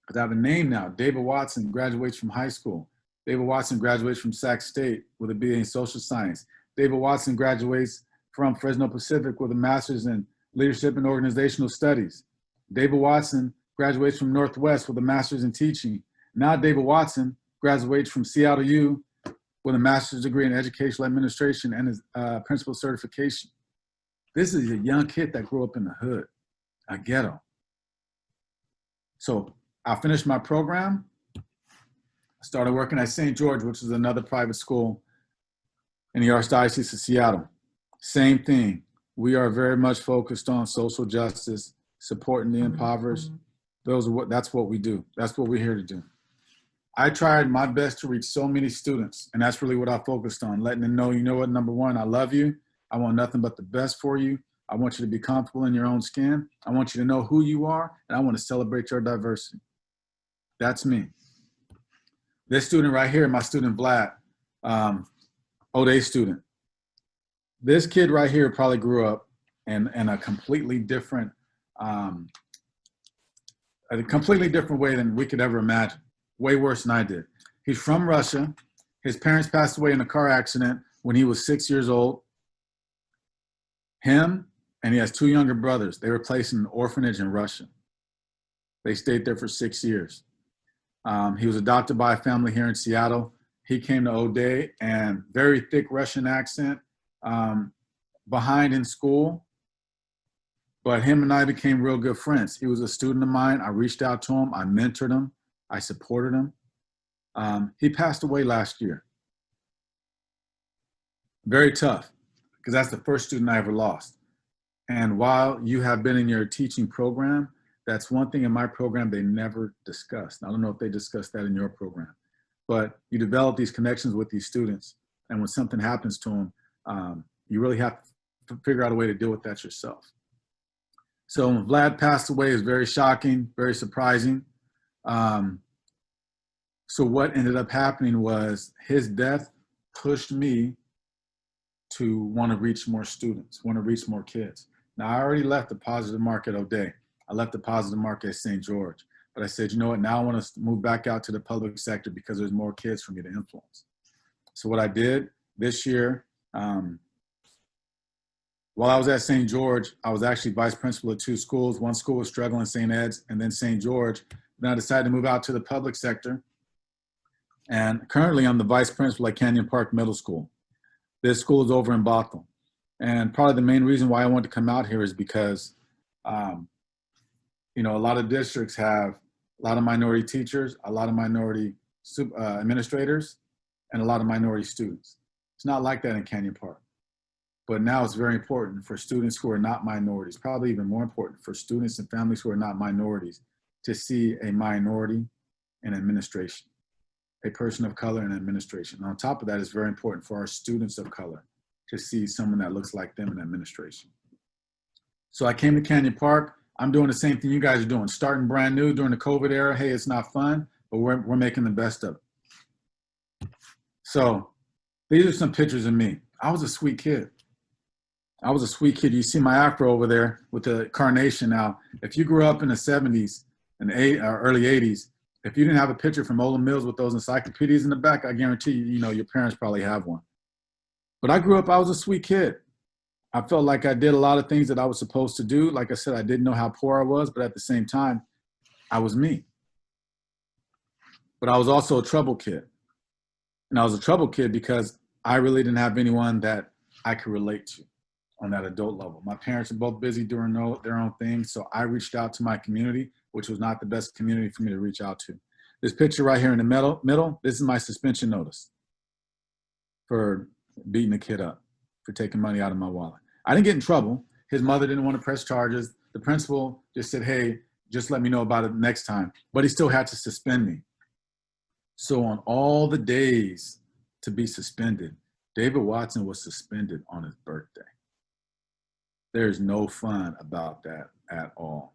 because I have a name now, David Watson graduates from high school. David Watson graduates from Sac State with a BA in social science. David Watson graduates from Fresno Pacific with a master's in leadership and organizational studies. David Watson graduates from Northwest with a master's in teaching. Now David Watson graduates from Seattle U with a master's degree in educational administration and his principal certification. This is a young kid that grew up in the hood, a ghetto. So I finished my program. I started working at St. George, which is another private school in the Archdiocese of Seattle. Same thing. We are very much focused on social justice, supporting the impoverished. That's what we do. That's what we're here to do. I tried my best to reach so many students, and that's really what I focused on, letting them know, you know what, number one, I love you. I want nothing but the best for you. I want you to be comfortable in your own skin. I want you to know who you are, and I want to celebrate your diversity. That's me. This student right here, my student Vlad, Ode student. This kid right here probably grew up in a completely different way than we could ever imagine. Way worse than I did. He's from Russia. His parents passed away in a car accident when he was 6 years old. Him, and he has two younger brothers. They were placed in an orphanage in Russia. They stayed there for 6 years. He was adopted by a family here in Seattle. He came to Ode and very thick Russian accent, behind in school. But him and I became real good friends. He was a student of mine. I reached out to him. I mentored him. I supported him. He passed away last year. Very tough, because that's the first student I ever lost. And while you have been in your teaching program, that's one thing in my program they never discussed. I don't know if they discussed that in your program, but you develop these connections with these students. And when something happens to them, you really have to figure out a way to deal with that yourself. So when Vlad passed away, it was very shocking, very surprising. So what ended up happening was his death pushed me to want to reach more students, want to reach more kids. Now, I already left the positive mark at O'Day. I left the positive mark at St. George. But I said, you know what, now I want to move back out to the public sector because there's more kids for me to influence. So what I did this year, while I was at St. George, I was actually vice principal at two schools. One school was struggling, St. Ed's, and then St. George. Then I decided to move out to the public sector. And currently I'm the vice principal at Canyon Park Middle School. This school is over in Bothell. And probably the main reason why I wanted to come out here is because, you know, a lot of districts have a lot of minority teachers, a lot of minority administrators, and a lot of minority students. It's not like that in Canyon Park. But now it's very important for students who are not minorities, probably even more important for students and families who are not minorities, to see a minority in administration, a person of color in administration. And on top of that, it's very important for our students of color to see someone that looks like them in administration. So I came to Canyon Park. I'm doing the same thing you guys are doing, starting brand new during the COVID era. Hey, it's not fun, but we're making the best of it. So these are some pictures of me. I was a sweet kid. I was a sweet kid. You see my afro over there with the carnation. Now, if you grew up in the 70s and early 80s, if you didn't have a picture from Olin Mills with those encyclopedias in the back, I guarantee you, you know, your parents probably have one. But I grew up, I was a sweet kid. I felt like I did a lot of things that I was supposed to do. Like I said, I didn't know how poor I was, but at the same time, I was me. But I was also a trouble kid. And I was a trouble kid because I really didn't have anyone that I could relate to on that adult level. My parents are both busy doing their own thing, so I reached out to my community, which was not the best community for me to reach out to. This picture right here in the middle, this is my suspension notice for beating the kid up for taking money out of my wallet. I didn't get in trouble. His mother didn't want to press charges. The principal just said, hey, just let me know about it next time. But he still had to suspend me. So on all the days to be suspended, David Watson was suspended on his birthday. There's no fun about that at all.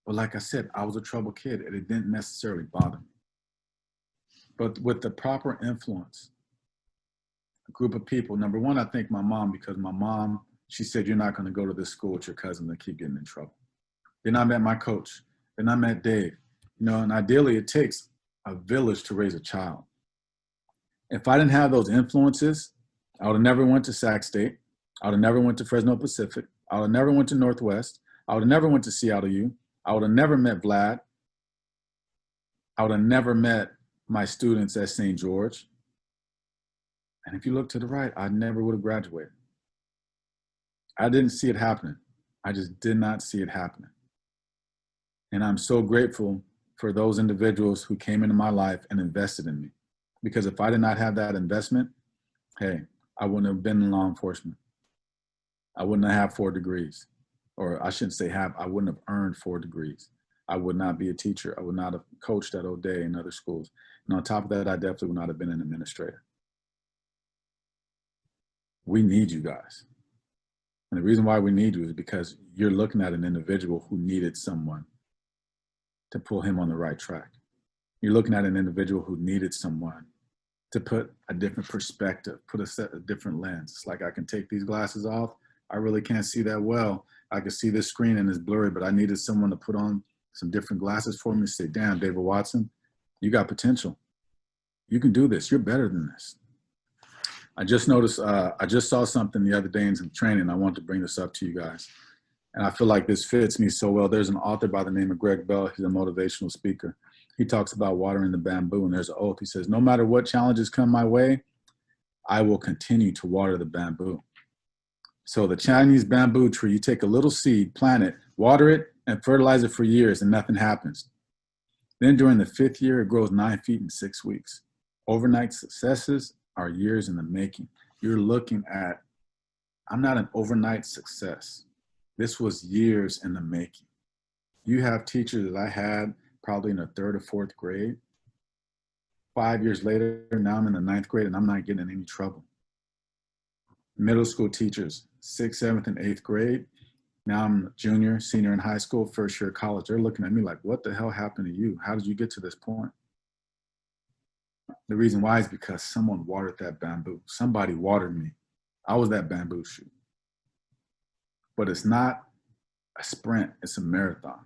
But like I said, I was a troubled kid and it didn't necessarily bother me. But with the proper influence, a group of people, number one, I thank my mom, because my mom, she said, you're not going to go to this school with your cousin and keep getting in trouble. Then I met my coach. Then I met Dave. You know, and ideally it takes a village to raise a child. If I didn't have those influences, I would have never went to Sac State. I would have never went to Fresno Pacific. I would have never went to Northwest. I would have never went to Seattle U. I would have never met Vlad. I would have never met my students at St. George. And if you look to the right, I never would have graduated. I didn't see it happening. I just did not see it happening. And I'm so grateful for those individuals who came into my life and invested in me. Because if I did not have that investment, hey, I wouldn't have been in law enforcement. I wouldn't have 4 degrees. Or I shouldn't say have, I wouldn't have earned 4 degrees. I would not be a teacher. I would not have coached at O'Day and other schools. And on top of that, I definitely would not have been an administrator. We need you guys. And the reason why we need you is because you're looking at an individual who needed someone to pull him on the right track. You're looking at an individual who needed someone to put a different perspective, put a different lens. It's like, I can take these glasses off. I really can't see that well. I can see this screen and it's blurry, but I needed someone to put on some different glasses for me and say, damn, David Watson, you got potential. You can do this. You're better than this. I just noticed, I just saw something the other day in some training. I want to bring this up to you guys. And I feel like this fits me so well. There's an author by the name of Greg Bell. He's a motivational speaker. He talks about watering the bamboo, and there's an oath. He says, no matter what challenges come my way, I will continue to water the bamboo. So the Chinese bamboo tree, you take a little seed, plant it, water it, and fertilize it for years, and nothing happens. Then during the 5th year, it grows 9 feet in 6 weeks. Overnight successes are years in the making. You're looking at, I'm not an overnight success. This was years in the making. You have teachers that I had probably in the 3rd or 4th grade. 5 years later, now I'm in the 9th grade and I'm not getting in any trouble. Middle school teachers, 6th, 7th, and 8th grade. Now I'm a junior, senior in high school, 1st year of college. They're looking at me like, what the hell happened to you? How did you get to this point? The reason why is because someone watered that bamboo. Somebody watered me. I was that bamboo shoot. But it's not a sprint, it's a marathon.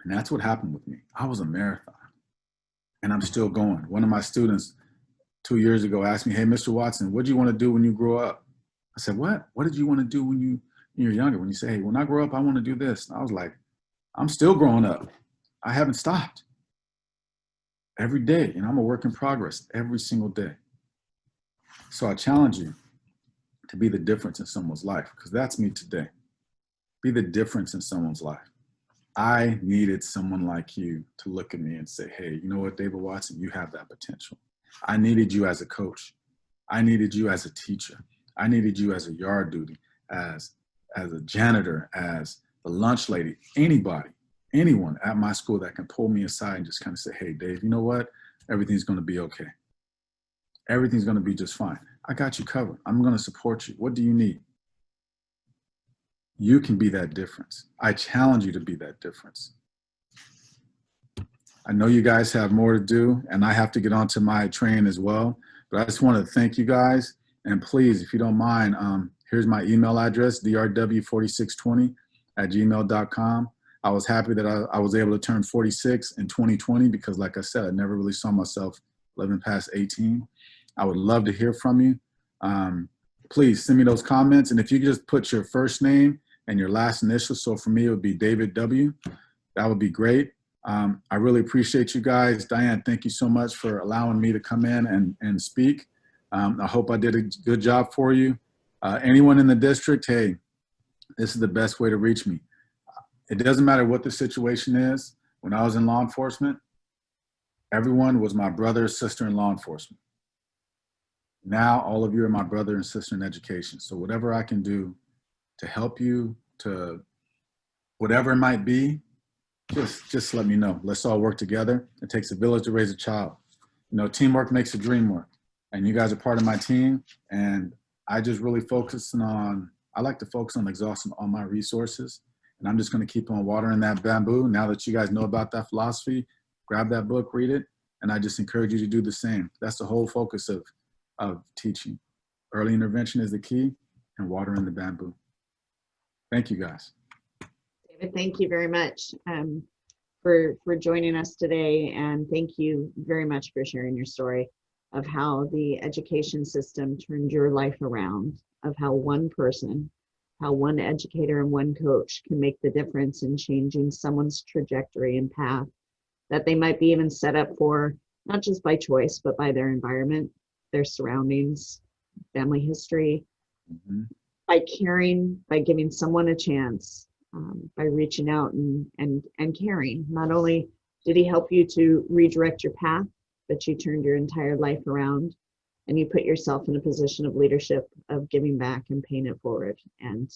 And that's what happened with me. I was a marathon. And I'm still going. One of my students 2 years ago asked me, hey, Mr. Watson, what do you want to do when you grow up? I said, what? What did you want to do when you're younger? When you say, hey, when I grow up, I want to do this. And I was like, I'm still growing up. I haven't stopped. Every day, and I'm a work in progress every single day. So I challenge you to be the difference in someone's life, because that's me today. Be the difference in someone's life. I needed someone like you to look at me and say, hey, you know what, David Watson, you have that potential. I needed you as a coach. I needed you as a teacher. I needed you as a yard duty, as a janitor, as the lunch lady, anybody. Anyone at my school that can pull me aside and just kind of say, hey, Dave, you know what? Everything's going to be okay. Everything's going to be just fine. I got you covered. I'm going to support you. What do you need? You can be that difference. I challenge you to be that difference. I know you guys have more to do, and I have to get onto my train as well, but I just want to thank you guys. And please, if you don't mind, here's my email address, drw4620@gmail.com. I was happy that I was able to turn 46 in 2020 because, like I said, I never really saw myself living past 18. I would love to hear from you. Please send me those comments. And if you could just put your first name and your last initial. So for me, it would be David W. That would be great. I really appreciate you guys. Diane, thank you so much for allowing me to come in and speak. I hope I did a good job for you. Anyone in the district, hey, this is the best way to reach me. It doesn't matter what the situation is. When I was in law enforcement, everyone was my brother or sister in law enforcement. Now all of you are my brother and sister in education. So whatever I can do to help you, to whatever it might be, just let me know. Let's all work together. It takes a village to raise a child. You know, teamwork makes the dream work. And you guys are part of my team. And I just really I like to focus on exhausting all my resources. And I'm just going to keep on watering that bamboo. Now that you guys know about that philosophy, grab that book, read it. And I just encourage you to do the same. That's the whole focus of teaching. Early intervention is the key, and watering the bamboo. Thank you, guys. David, thank you very much for joining us today, and thank you very much for sharing your story of how the education system turned your life around, of how one person, how one educator and one coach can make the difference in changing someone's trajectory and path that they might be even set up for, not just by choice, but by their environment, their surroundings, family history, by caring, by giving someone a chance, by reaching out and caring. Not only did he help you to redirect your path, but you turned your entire life around and you put yourself in a position of leadership, of giving back and paying it forward. And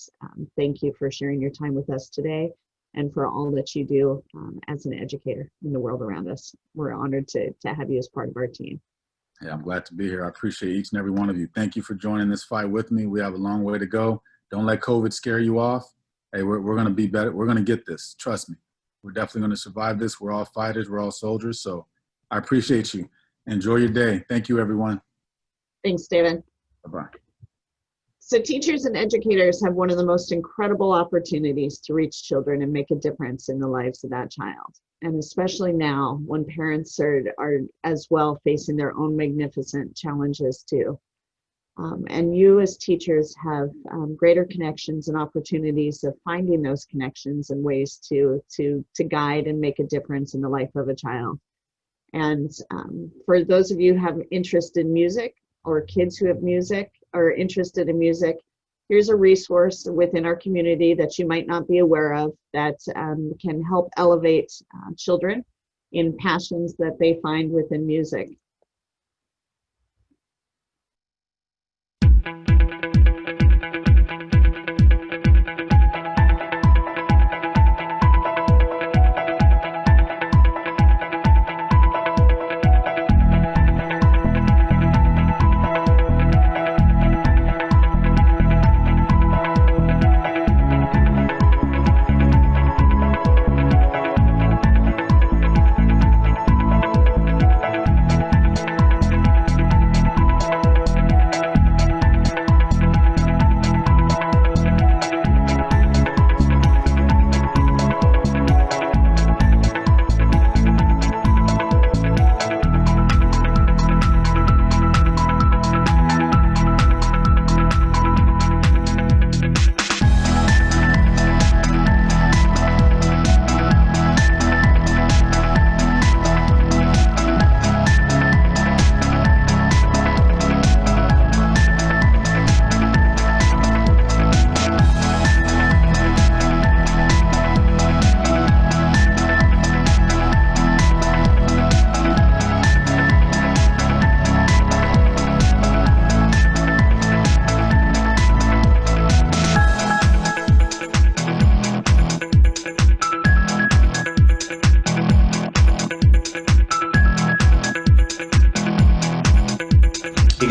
thank you for sharing your time with us today and for all that you do as an educator in the world around us. We're honored to have you as part of our team. Yeah, I'm glad to be here. I appreciate each and every one of you. Thank you for joining this fight with me. We have a long way to go. Don't let COVID scare you off. Hey, we're going to be better. We're going to get this. Trust me. We're definitely going to survive this. We're all fighters. We're all soldiers. So I appreciate you. Enjoy your day. Thank you, everyone. Thanks, David. Bye-bye. So teachers and educators have one of the most incredible opportunities to reach children and make a difference in the lives of that child. And especially now when parents are as well facing their own magnificent challenges too. And you as teachers have greater connections and opportunities of finding those connections and ways to guide and make a difference in the life of a child. And for those of you who have interest in music, or kids who have music or interested in music, here's a resource within our community that you might not be aware of that can help elevate children in passions that they find within music.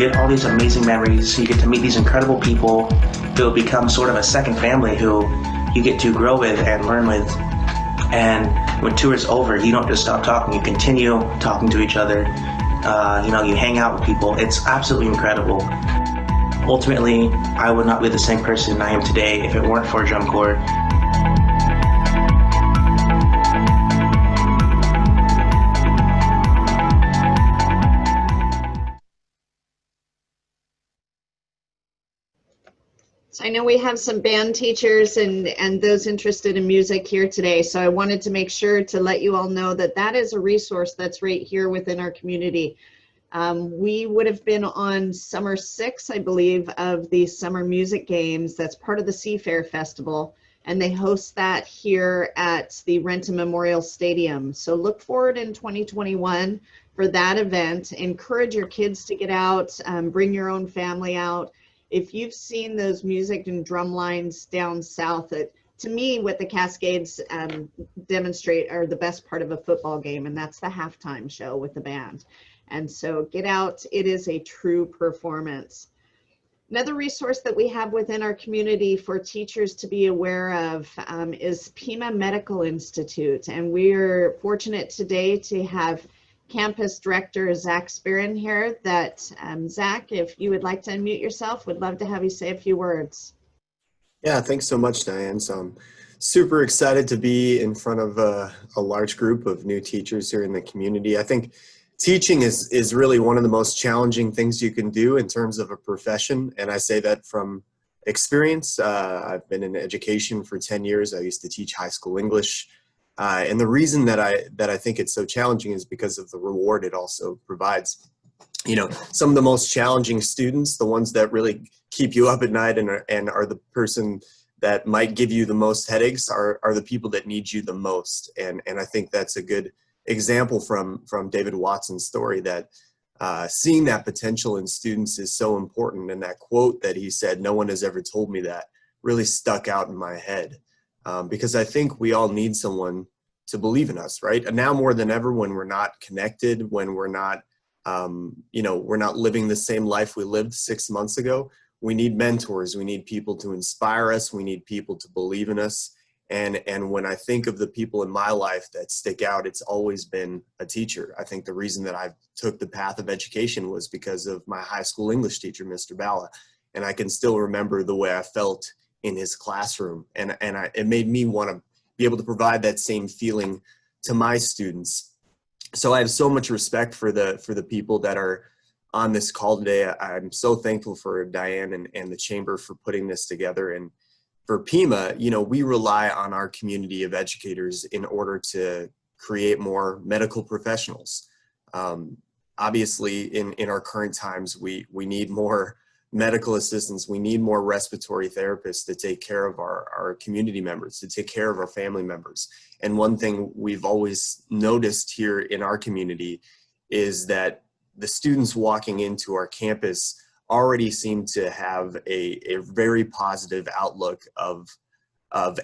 get all these amazing memories. You get to meet these incredible people who become sort of a second family who you get to grow with and learn with. And when tour is over, you don't just stop talking. You continue talking to each other. You hang out with people. It's absolutely incredible. Ultimately, I would not be the same person I am today if it weren't for Drum Corps. So I know we have some band teachers and those interested in music here today, so I wanted to make sure to let you all know that that is a resource that's right here within our community. We would have been on summer 6, I believe, of the Summer Music Games. That's part of the Seafair Festival, and they host that here at the Renton Memorial Stadium. So look forward in 2021 for for that event. Encourage your kids to get out, bring your own family out. If you've seen those music and drum lines down south, to me, what the Cascades demonstrate are the best part of a football game, and that's the halftime show with the band. And so get out. It is a true performance. Another resource that we have within our community for teachers to be aware of is Pima Medical Institute. And we are fortunate today to have Campus Director Zach Spirin here. Zach, if you would like to unmute yourself, would love to have you say a few words. Yeah, thanks so much, Diane. So I'm super excited to be in front of a large group of new teachers here in the community. I think teaching is really one of the most challenging things you can do in terms of a profession. And I say that from experience. I've been in education for 10 years. I used to teach high school English. And the reason that I think it's so challenging is because of the reward it also provides. You know, some of the most challenging students, the ones that really keep you up at night and are the person that might give you the most headaches are the people that need you the most. And I think that's a good example from David Watson's story, that seeing that potential in students is so important. And that quote that he said, "No one has ever told me that," really stuck out in my head, because I think we all need someone to believe in us, right? And now more than ever, when we're not connected, when we're not, we're not living the same life we lived 6 months ago, we need mentors. We need people to inspire us. We need people to believe in us. And when I think of the people in my life that stick out, it's always been a teacher. I think the reason that I took the path of education was because of my high school English teacher, Mr. Bala. And I can still remember the way I felt in his classroom. And it made me want to be able to provide that same feeling to my students. So I have so much respect for the people that are on this call today. I'm so thankful for Diane and the Chamber for putting this together. And for Pima, we rely on our community of educators in order to create more medical professionals. Obviously, in our current times, we need more medical assistants. We need more respiratory therapists to take care of our community members, to take care of our family members. And one thing we've always noticed here in our community is that the students walking into our campus already seem to have a very positive outlook of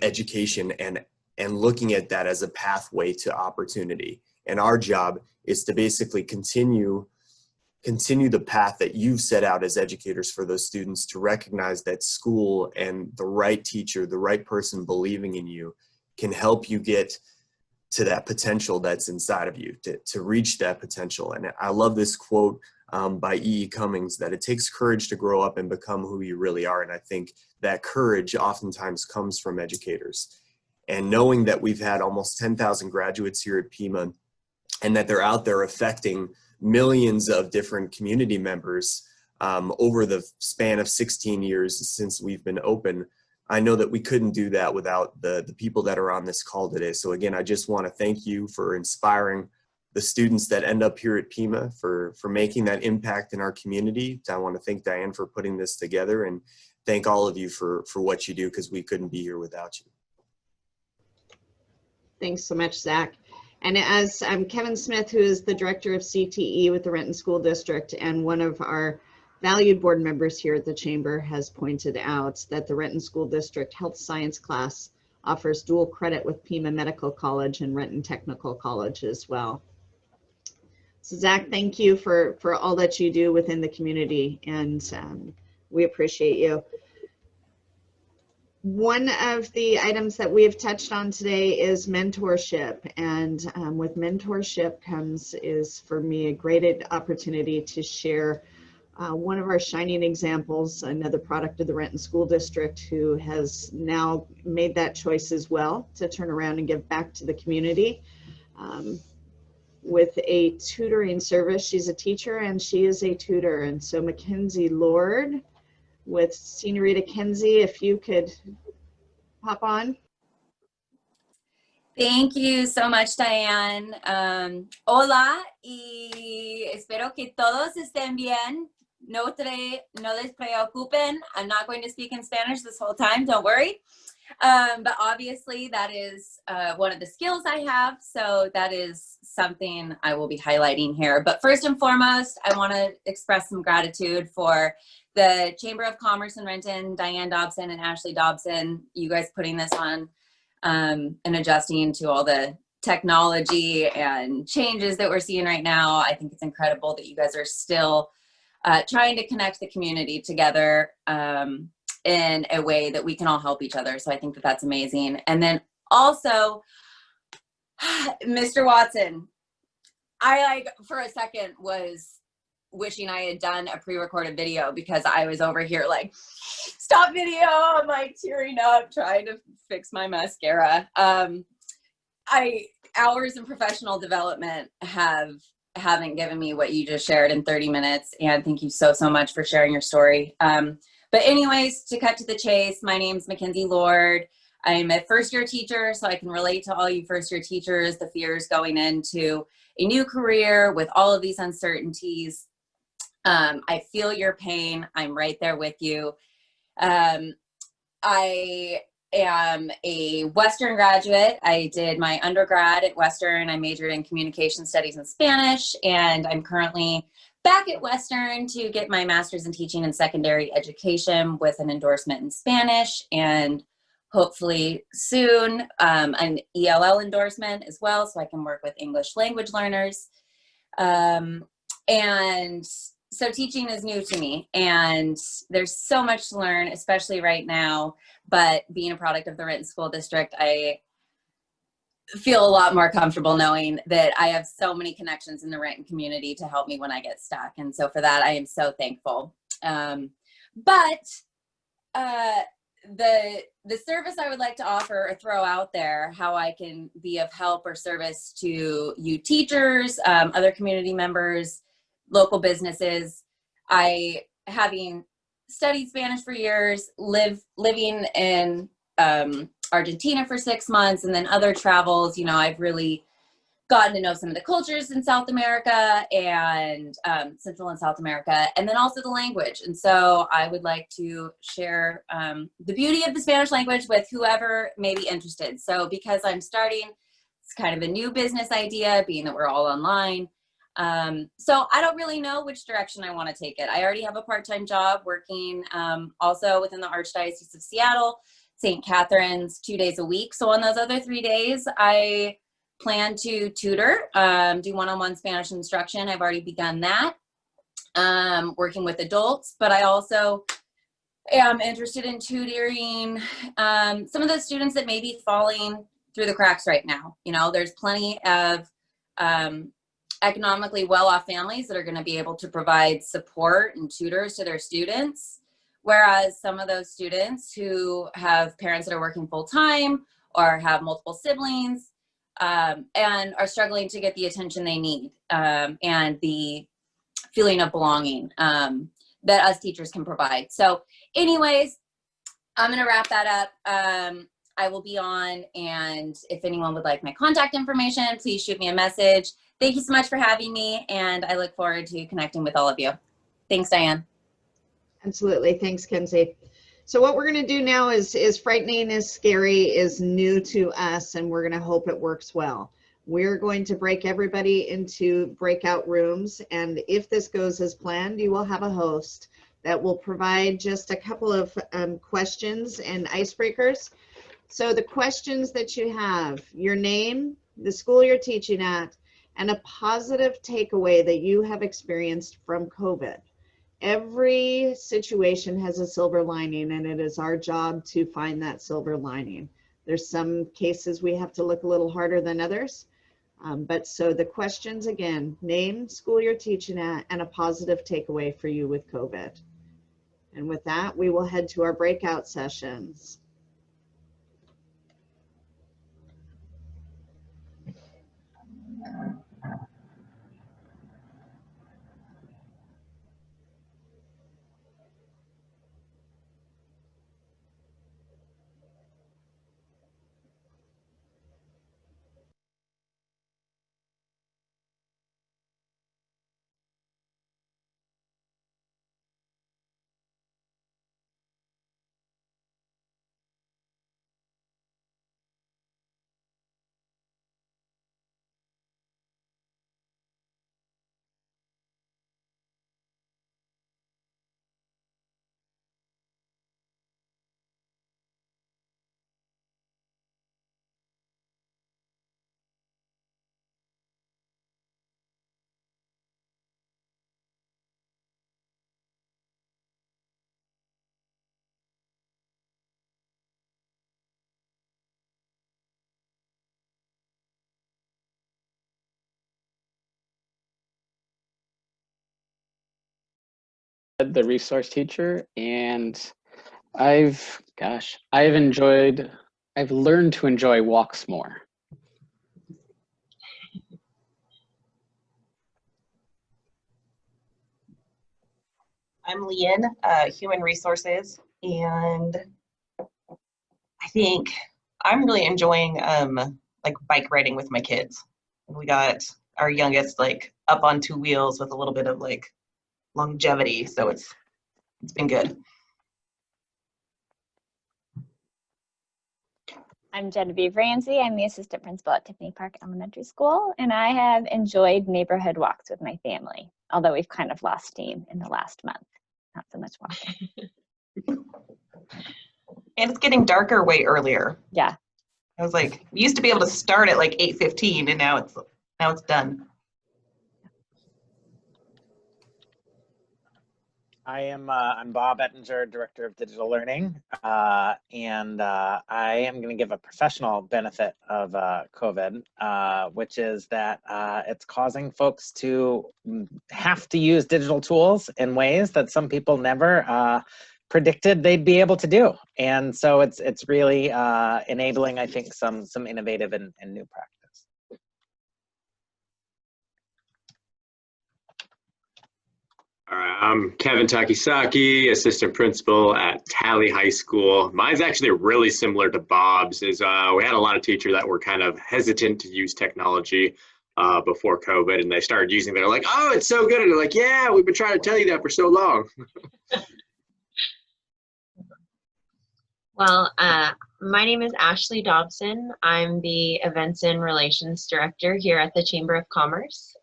education and looking at that as a pathway to opportunity. And our job is to basically continue the path that you've set out as educators for those students, to recognize that school and the right teacher, the right person believing in you can help you get to that potential that's inside of you, to reach that potential. And I love this quote by E.E. Cummings, that it takes courage to grow up and become who you really are. And I think that courage oftentimes comes from educators. And knowing that we've had almost 10,000 graduates here at Pima, and that they're out there affecting millions of different community members over the span of 16 years since we've been open, I know that we couldn't do that without the people that are on this call today. So again, I just want to thank you for inspiring the students that end up here at Pima, for making that impact in our community. I want to thank Diane for putting this together, and thank all of you for what you do, because we couldn't be here without you. Thanks so much, Zach. And as Kevin Smith, who is the director of CTE with the Renton School District and one of our valued board members here at the Chamber, has pointed out that the Renton School District Health Science class offers dual credit with Pima Medical College and Renton Technical College as well. So Zach, thank you for all that you do within the community, and we appreciate you. One of the items that we have touched on today is mentorship, and with mentorship is for me a great opportunity to share one of our shining examples, another product of the Renton School District, who has now made that choice as well to turn around and give back to the community with a tutoring service. She's a teacher and she is a tutor. And so Mackenzie Lord with Senorita Kenzie, if you could hop on. Thank you so much, Diane. Hola, y espero que todos estén bien. No les preocupen. I'm not going to speak in Spanish this whole time, don't worry. But obviously that is one of the skills I have. So that is something I will be highlighting here. But first and foremost, I want to express some gratitude for the Chamber of Commerce in Renton, Diane Dobson and Ashley Dobson, you guys putting this on and adjusting to all the technology and changes that we're seeing right now. I think it's incredible that you guys are still trying to connect the community together in a way that we can all help each other. So I think that that's amazing. And then also, Mr. Watson, I for a second was wishing I had done a pre-recorded video because I was over here like, stop video. I'm like tearing up, trying to fix my mascara. Hours in professional development haven't given me what you just shared in 30 minutes. And thank you so much for sharing your story. But anyways, to cut to the chase, my name's Mackenzie Lord. I'm a first-year teacher, so I can relate to all you first-year teachers, the fears going into a new career with all of these uncertainties. I feel your pain. I'm right there with you. I am a Western graduate. I did my undergrad at Western. I majored in communication studies and Spanish, and I'm currently back at Western to get my master's in teaching and secondary education with an endorsement in Spanish, and hopefully soon an ELL endorsement as well, so I can work with English language learners. And so teaching is new to me, and there's so much to learn, especially right now. But being a product of the Renton School District, I feel a lot more comfortable knowing that I have so many connections in the Renton community to help me when I get stuck. And so for that, I am so thankful. But the service I would like to offer or throw out there, how I can be of help or service to you teachers, other community members, local businesses. Having studied Spanish for years, living in Argentina for 6 months, and then other travels, you know, I've really gotten to know some of the cultures in South America and Central and South America, and then also the language. And so I would like to share the beauty of the Spanish language with whoever may be interested. So because I'm starting, it's kind of a new business idea, being that we're all online. So I don't really know which direction I want to take it. I already have a part-time job working also within the Archdiocese of Seattle, St. Catherine's, 2 days a week. So on those other 3 days, I plan to tutor, do one-on-one Spanish instruction. I've already begun that, working with adults, but I also am interested in tutoring some of the students that may be falling through the cracks right now. You know, there's plenty of economically well-off families that are going to be able to provide support and tutors to their students, whereas some of those students who have parents that are working full-time or have multiple siblings and are struggling to get the attention they need and the feeling of belonging that us teachers can provide. So anyways, I'm going to wrap that up. I will be on, and if anyone would like my contact information, please shoot me a message. Thank you so much for having me, and I look forward to connecting with all of you. Thanks, Diane. Absolutely. Thanks, Kenzie. So what we're going to do now is frightening is scary is new to us, and we're going to hope it works well. We're going to break everybody into breakout rooms, and if this goes as planned, you will have a host that will provide just a couple of questions and icebreakers. So the questions that you have, your name, the school you're teaching at, and a positive takeaway that you have experienced from COVID. Every situation has a silver lining, and it is our job to find that silver lining. There's some cases we have to look a little harder than others. But so the questions again, name, school you're teaching at, and a positive takeaway for you with COVID. And with that, we will head to our breakout sessions. the resource teacher, and I've learned to enjoy walks more. I'm Leanne, Human Resources, and I think I'm really enjoying like bike riding with my kids. We got our youngest like up on 2 wheels with a little bit of like longevity, so it's been good. I'm Genevieve Ramsey. I'm the assistant principal at Tiffany Park Elementary School, and I have enjoyed neighborhood walks with my family, although we've kind of lost steam in the last month. Not so much walking. And it's getting darker way earlier. Yeah. I was like, we used to be able to start at like 8:15, and now it's done. I'm Bob Ettinger, Director of Digital Learning, and I am going to give a professional benefit of COVID, which is that it's causing folks to have to use digital tools in ways that some people never predicted they'd be able to do, and so it's really enabling, I think, some innovative and new practice. All right, I'm Kevin Takisaki, assistant principal at Tally High School. Mine's actually really similar to Bob's. We had a lot of teachers that were kind of hesitant to use technology before COVID, and they started using it. They're like, oh, it's so good. And they're like, yeah, we've been trying to tell you that for so long. Well, my name is Ashley Dobson. I'm the Events and Relations Director here at the Chamber of Commerce.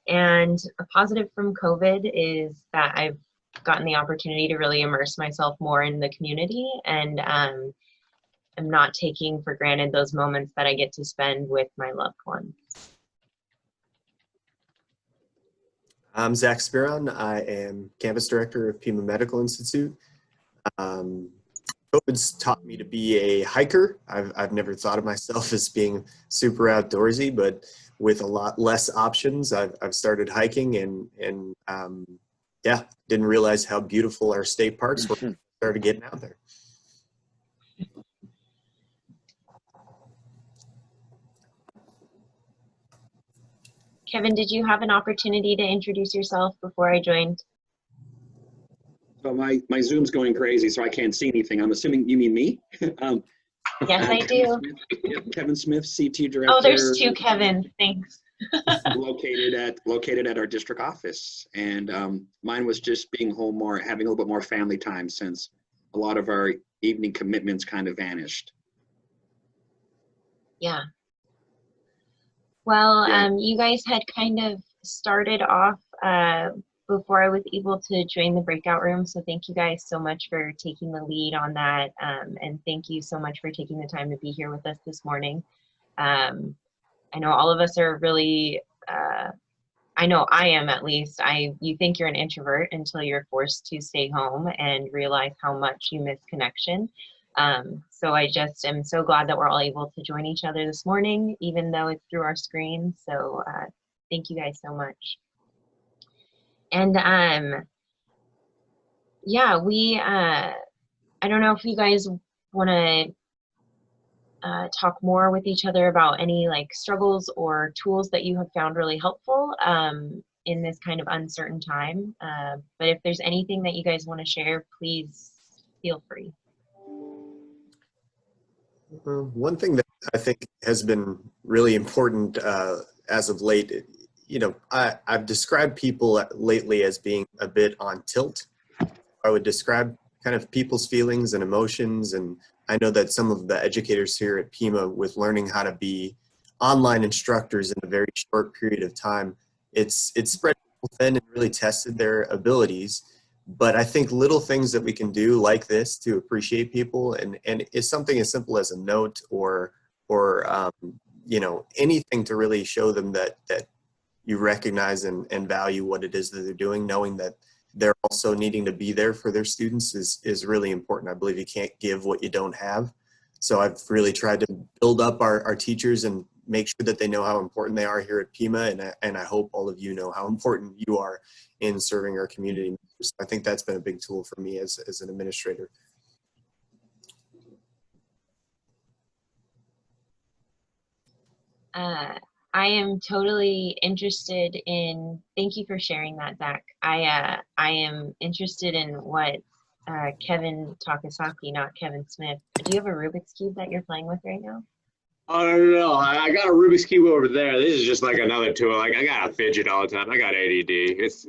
And a positive from COVID is that I've gotten the opportunity to really immerse myself more in the community, and I'm not taking for granted those moments that I get to spend with my loved ones. I'm Zach Spiron. I am campus director of Pima Medical Institute. COVID's taught me to be a hiker. I've never thought of myself as being super outdoorsy, but with a lot less options, I've started hiking, and yeah, didn't realize how beautiful our state parks were. Started getting out there. Kevin, did you have an opportunity to introduce yourself before I joined? So my Zoom's going crazy, so I can't see anything. I'm assuming you mean me? Yes, I do. Kevin Smith, CT Director. Oh, there's two Kevin. Thanks. located at our district office, and mine was just being home more, having a little bit more family time since a lot of our evening commitments kind of vanished. Yeah. Well, you guys had kind of started off before I was able to join the breakout room, so thank you guys so much for taking the lead on that, and thank you so much for taking the time to be here with us this morning. I know all of us are really, I know I am at least, you think you're an introvert until you're forced to stay home and realize how much you miss connection. So I just am so glad that we're all able to join each other this morning, even though it's through our screen. So thank you guys so much. And yeah, I don't know if you guys want to talk more with each other about any like struggles or tools that you have found really helpful in this kind of uncertain time. But if there's anything that you guys want to share, please feel free. One thing that I think has been really important as of late, you know, I've described people lately as being a bit on tilt. I would describe kind of people's feelings and emotions, and I know that some of the educators here at Pima, with learning how to be online instructors in a very short period of time, it's spread people thin and really tested their abilities. But I think little things that we can do like this to appreciate people, and it's something as simple as a note or you know, anything to really show them that you recognize and value what it is that they're doing, knowing that they're also needing to be there for their students is really important. I believe you can't give what you don't have. So I've really tried to build up our teachers and make sure that they know how important they are here at Pima, and I hope all of you know how important you are in serving our community So I think that's been a big tool for me as an administrator. I am totally interested in, thank you for sharing that, Zach. I am interested in what Kevin Takasaki, not Kevin Smith. Do you have a Rubik's Cube that you're playing with right now? Oh no, I got a Rubik's Cube over there. This is just like another tool. Like I got to fidget all the time. I got ADD. It's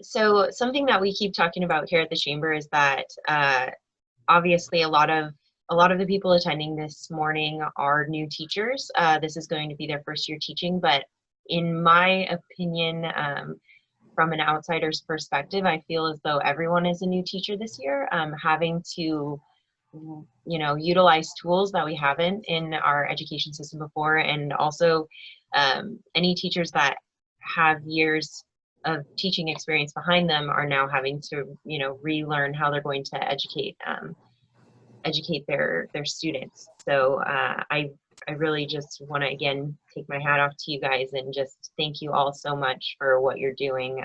so something that we keep talking about here at the Chamber is that obviously a lot of the people attending this morning are new teachers. This is going to be their first year teaching, but in my opinion, from an outsider's perspective, I feel as though everyone is a new teacher this year, having to, utilize tools that we haven't in our education system before, and also any teachers that have years of teaching experience behind them are now having to, relearn how they're going to educate their students. So I really just want to again take my hat off to you guys and just thank you all so much for what you're doing.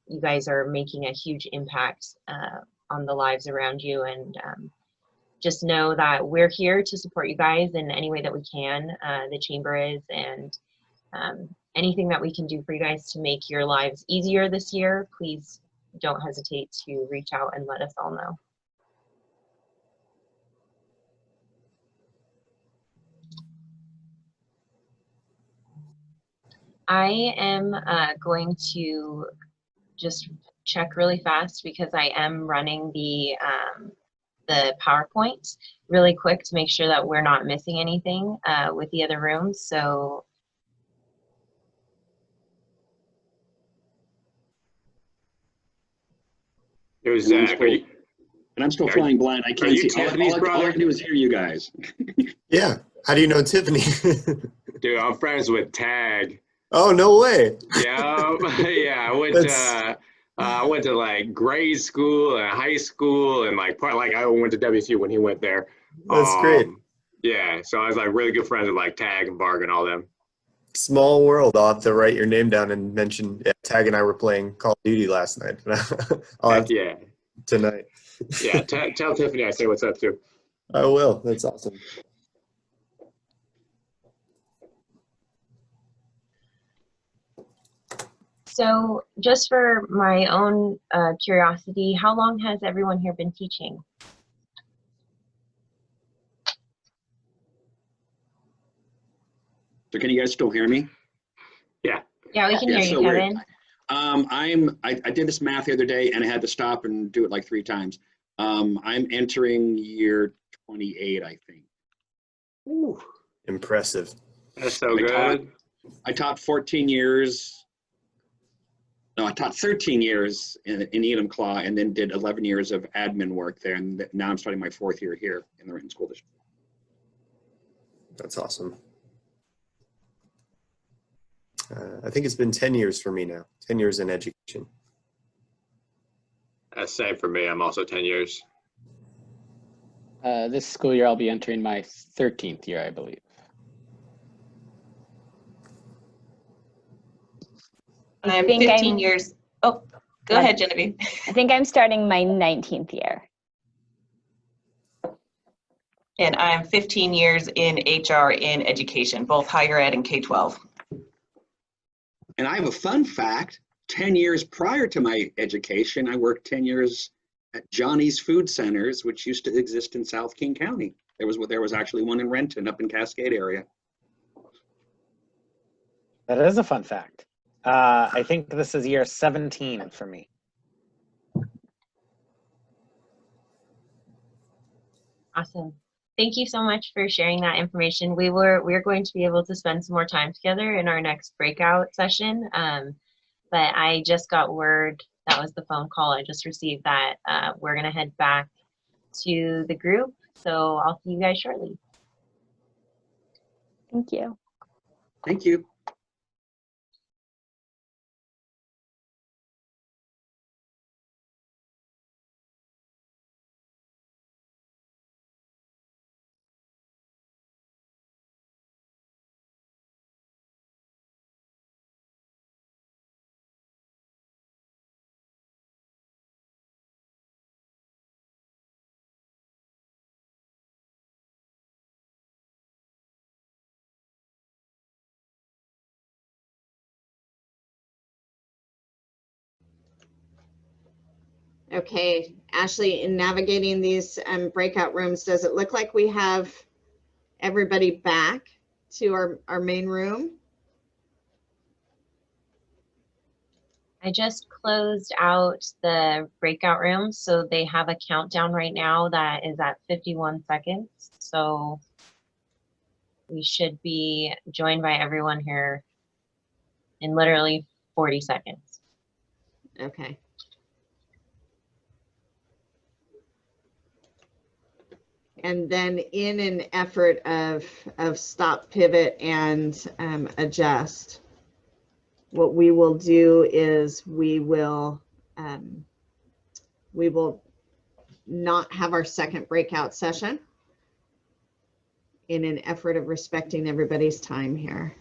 You guys are making a huge impact on the lives around you, and just know that we're here to support you guys in any way that we can. The Chamber is, and anything that we can do for you guys to make your lives easier this year, please don't hesitate to reach out and let us all know. I am going to just check really fast because I am running the PowerPoint really quick to make sure that we're not missing anything with the other rooms. So It was Zach. And I'm still flying blind. I can't see. Tiffany's All I can do is hear you guys. Yeah. How do you know Tiffany? Dude, I'm friends with Tag. Oh, no way. Yeah, yeah. I went to like grade school and high school, and like I went to WSU when he went there. That's great. Yeah, so I was like really good friends with like Tag and Barg and all them. Small world. I'll have to write your name down and mention. Yeah, Tag and I were playing Call of Duty last night. I'll have Yeah. tonight. Yeah, tell Tiffany I say what's up too. I will. That's awesome. So just for my own curiosity, how long has everyone here been teaching? So can you guys still hear me? Yeah. Yeah, we can hear you, Kevin. I did this math the other day and I had to stop and do it like 3 times. I'm entering year 28, I think. Ooh. Impressive. That's so good. I taught 14 years. No, I taught 13 years in Enumclaw and then did 11 years of admin work there. And now I'm starting my 4th year here in the Renton School District. That's awesome. I think it's been 10 years for me now, 10 years in education. Same for me. I'm also 10 years. This school year, I'll be entering my 13th year, I believe. I'm 15 years. Oh, go ahead, Genevieve. I think I'm starting my 19th year. And I'm 15 years in HR in education, both higher ed and K-12. And I have a fun fact. 10 years prior to my education, I worked 10 years at Johnny's Food Centers, which used to exist in South King County. There was actually one in Renton up in Cascade area. That is a fun fact. I think this is year 17 for me. Awesome. Thank you so much for sharing that information. We're going to be able to spend some more time together in our next breakout session. But I just got word, that was the phone call I just received, that we're gonna head back to the group. So I'll see you guys shortly. Thank you. Thank you. Okay, Ashley, in navigating these breakout rooms, does it look like we have everybody back to our main room? I just closed out the breakout rooms, so they have a countdown right now that is at 51 seconds. So we should be joined by everyone here in literally 40 seconds. Okay. And then in an effort of stop, pivot, and adjust, what we will do is we will not have our second breakout session in an effort of respecting everybody's time here.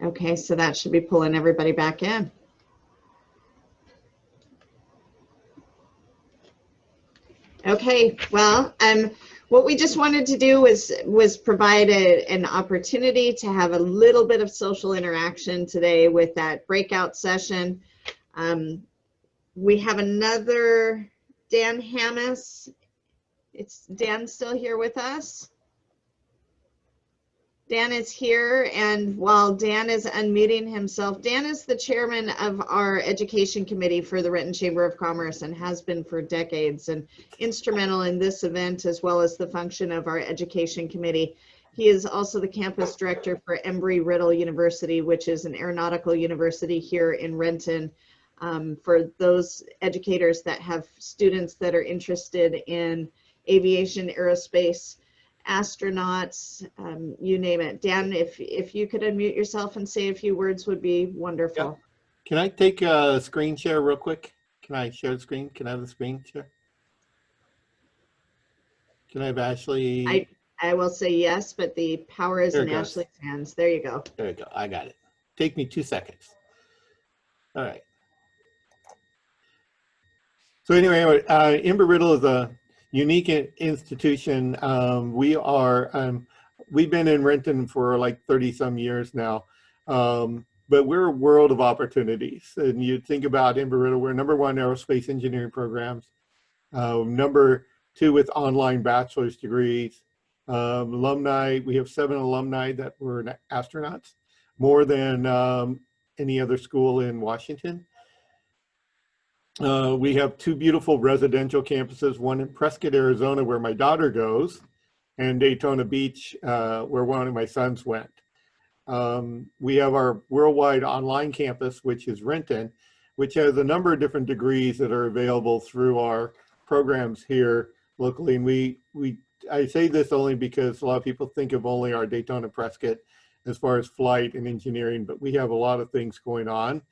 Okay, so that should be pulling everybody back in. Okay, well, what we just wanted to do was provide an opportunity to have a little bit of social interaction today with that breakout session. We have another Dan Hammis. It's Dan still here with us? Dan is here, and while Dan is unmuting himself, Dan is the chairman of our education committee for the Renton Chamber of Commerce and has been for decades, and instrumental in this event as well as the function of our education committee. He is also the campus director for Embry-Riddle University, which is an aeronautical university here in Renton. For those educators that have students that are interested in aviation, aerospace, astronauts, you name it. Dan, if you could unmute yourself and say a few words would be wonderful. Yep. Can I take a screen share real quick? Can I share the screen? Can I have the screen share? Can I have Ashley? I will say yes, but the power is in Ashley's hands. There you go. There you go. I got it. Take me 2 seconds. All right. So anyway, Embry-Riddle is a unique institution. We've been in Renton for like 30 some years now, but we're a world of opportunities. And you think about Embry-Riddle, we're #1 aerospace engineering programs, #2 with online bachelor's degrees. Alumni, we have 7 alumni that were astronauts, more than any other school in Washington. We have 2 beautiful residential campuses, one in Prescott, Arizona, where my daughter goes, and Daytona Beach, where one of my sons went. We have our worldwide online campus, which is Renton, which has a number of different degrees that are available through our programs here locally. And I say this only because a lot of people think of only our Daytona Prescott as far as flight and engineering, but we have a lot of things going on.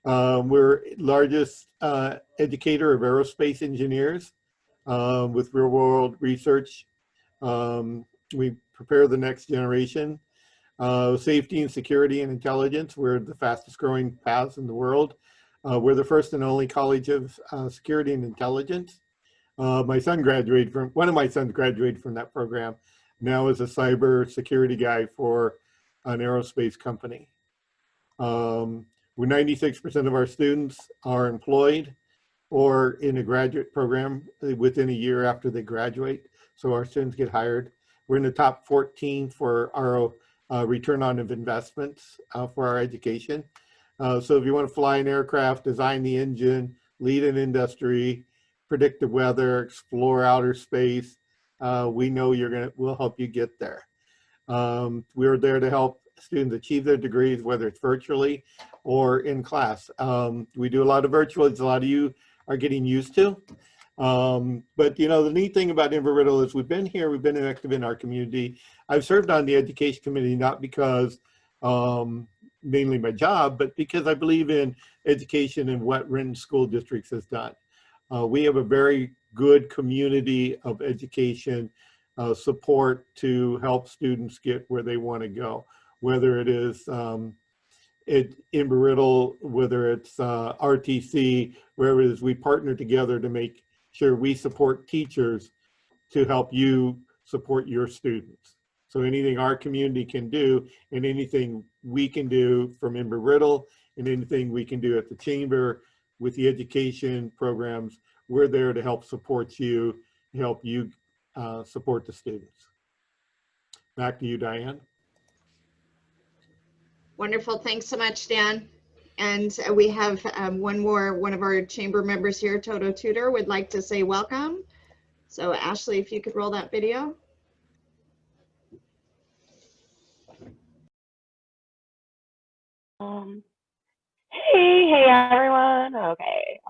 We're largest educator of aerospace engineers with real world research. We prepare the next generation. Safety and security and intelligence, we're the fastest growing paths in the world. We're the first and only college of security and intelligence. One of my sons graduated from that program, now is a cyber security guy for an aerospace company. 96% of our students are employed or in a graduate program within a year after they graduate. So our students get hired. We're in the top 14 for our return on investments for our education. So if you want to fly an aircraft, design the engine, lead an industry, predict the weather, explore outer space, we know we'll help you get there. We're there to help students achieve their degrees, whether it's virtually or in class. We do a lot of virtual, as a lot of you are getting used to. But you know, the neat thing about Embry-Riddle is we've been here, we've been active in our community. I've served on the education committee, not because mainly my job, but because I believe in education and what Renton School Districts has done. We have a very good community of education support to help students get where they want to go, whether it is Embry-Riddle, whether it's RTC, wherever it is. We partner together to make sure we support teachers to help you support your students. So anything our community can do and anything we can do from Embry-Riddle and anything we can do at the Chamber with the education programs, we're there to help support you, help you support the students. Back to you, Diane. Wonderful. Thanks so much, Dan. And we have one of our chamber members here, Toto Tutor, would like to say welcome. So Ashley, if you could roll that video. Hey everyone. Okay.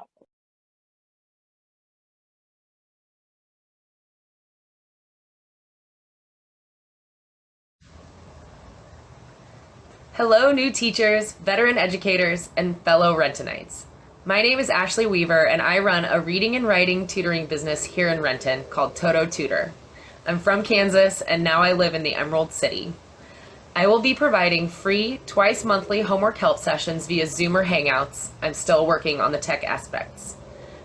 Hello, new teachers, veteran educators, and fellow Rentonites. My name is Ashley Weaver, and I run a reading and writing tutoring business here in Renton called Toto Tutor. I'm from Kansas, and now I live in the Emerald City. I will be providing free, twice-monthly homework help sessions via Zoom or Hangouts. I'm still working on the tech aspects.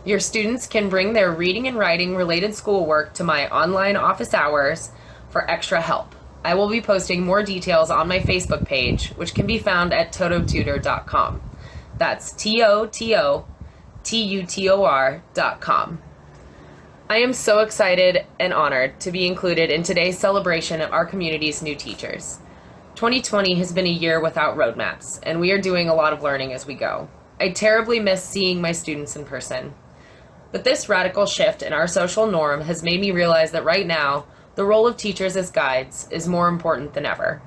Your students can bring their reading and writing related schoolwork to my online office hours for extra help. I will be posting more details on my Facebook page, which can be found at tototutor.com. That's TOTOTUTOR.com. I am so excited and honored to be included in today's celebration of our community's new teachers. 2020 has been a year without roadmaps, and we are doing a lot of learning as we go. I terribly miss seeing my students in person. But this radical shift in our social norm has made me realize that right now, the role of teachers as guides is more important than ever.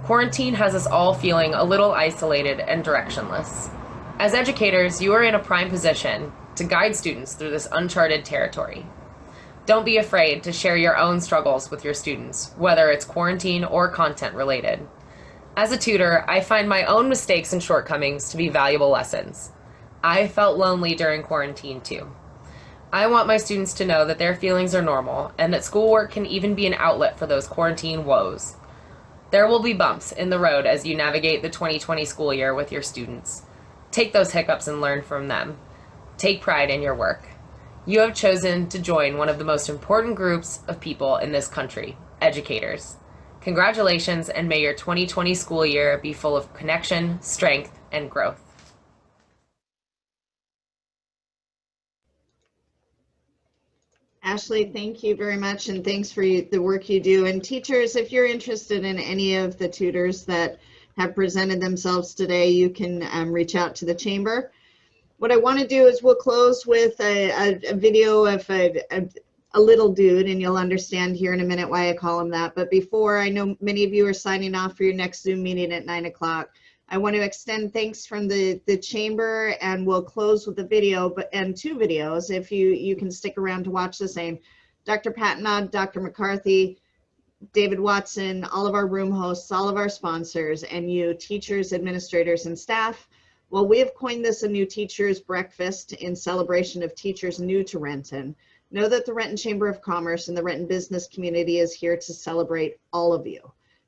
Quarantine has us all feeling a little isolated and directionless. As educators, you are in a prime position to guide students through this uncharted territory. Don't be afraid to share your own struggles with your students, whether it's quarantine or content related. As a tutor, I find my own mistakes and shortcomings to be valuable lessons. I felt lonely during quarantine too. I want my students to know that their feelings are normal and that schoolwork can even be an outlet for those quarantine woes. There will be bumps in the road as you navigate the 2020 school year with your students. Take those hiccups and learn from them. Take pride in your work. You have chosen to join one of the most important groups of people in this country, educators. Congratulations, and may your 2020 school year be full of connection, strength, and growth. Ashley, thank you very much, and thanks for the work you do. And teachers, if you're interested in any of the tutors that have presented themselves today, you can reach out to the Chamber. What I want to do is we'll close with a video of a little dude, and you'll understand here in a minute why I call him that. But before, I know many of you are signing off for your next Zoom meeting at 9 o'clock. I want to extend thanks from the Chamber, and we'll close with a video, and two videos if you can stick around to watch the same. Dr. Patnaud, Dr. McCarthy, David Watson, all of our room hosts, all of our sponsors, and you teachers, administrators, and staff. Well, we have coined this a new teachers breakfast in celebration of teachers new to Renton. Know that the Renton Chamber of Commerce and the Renton business community is here to celebrate all of you,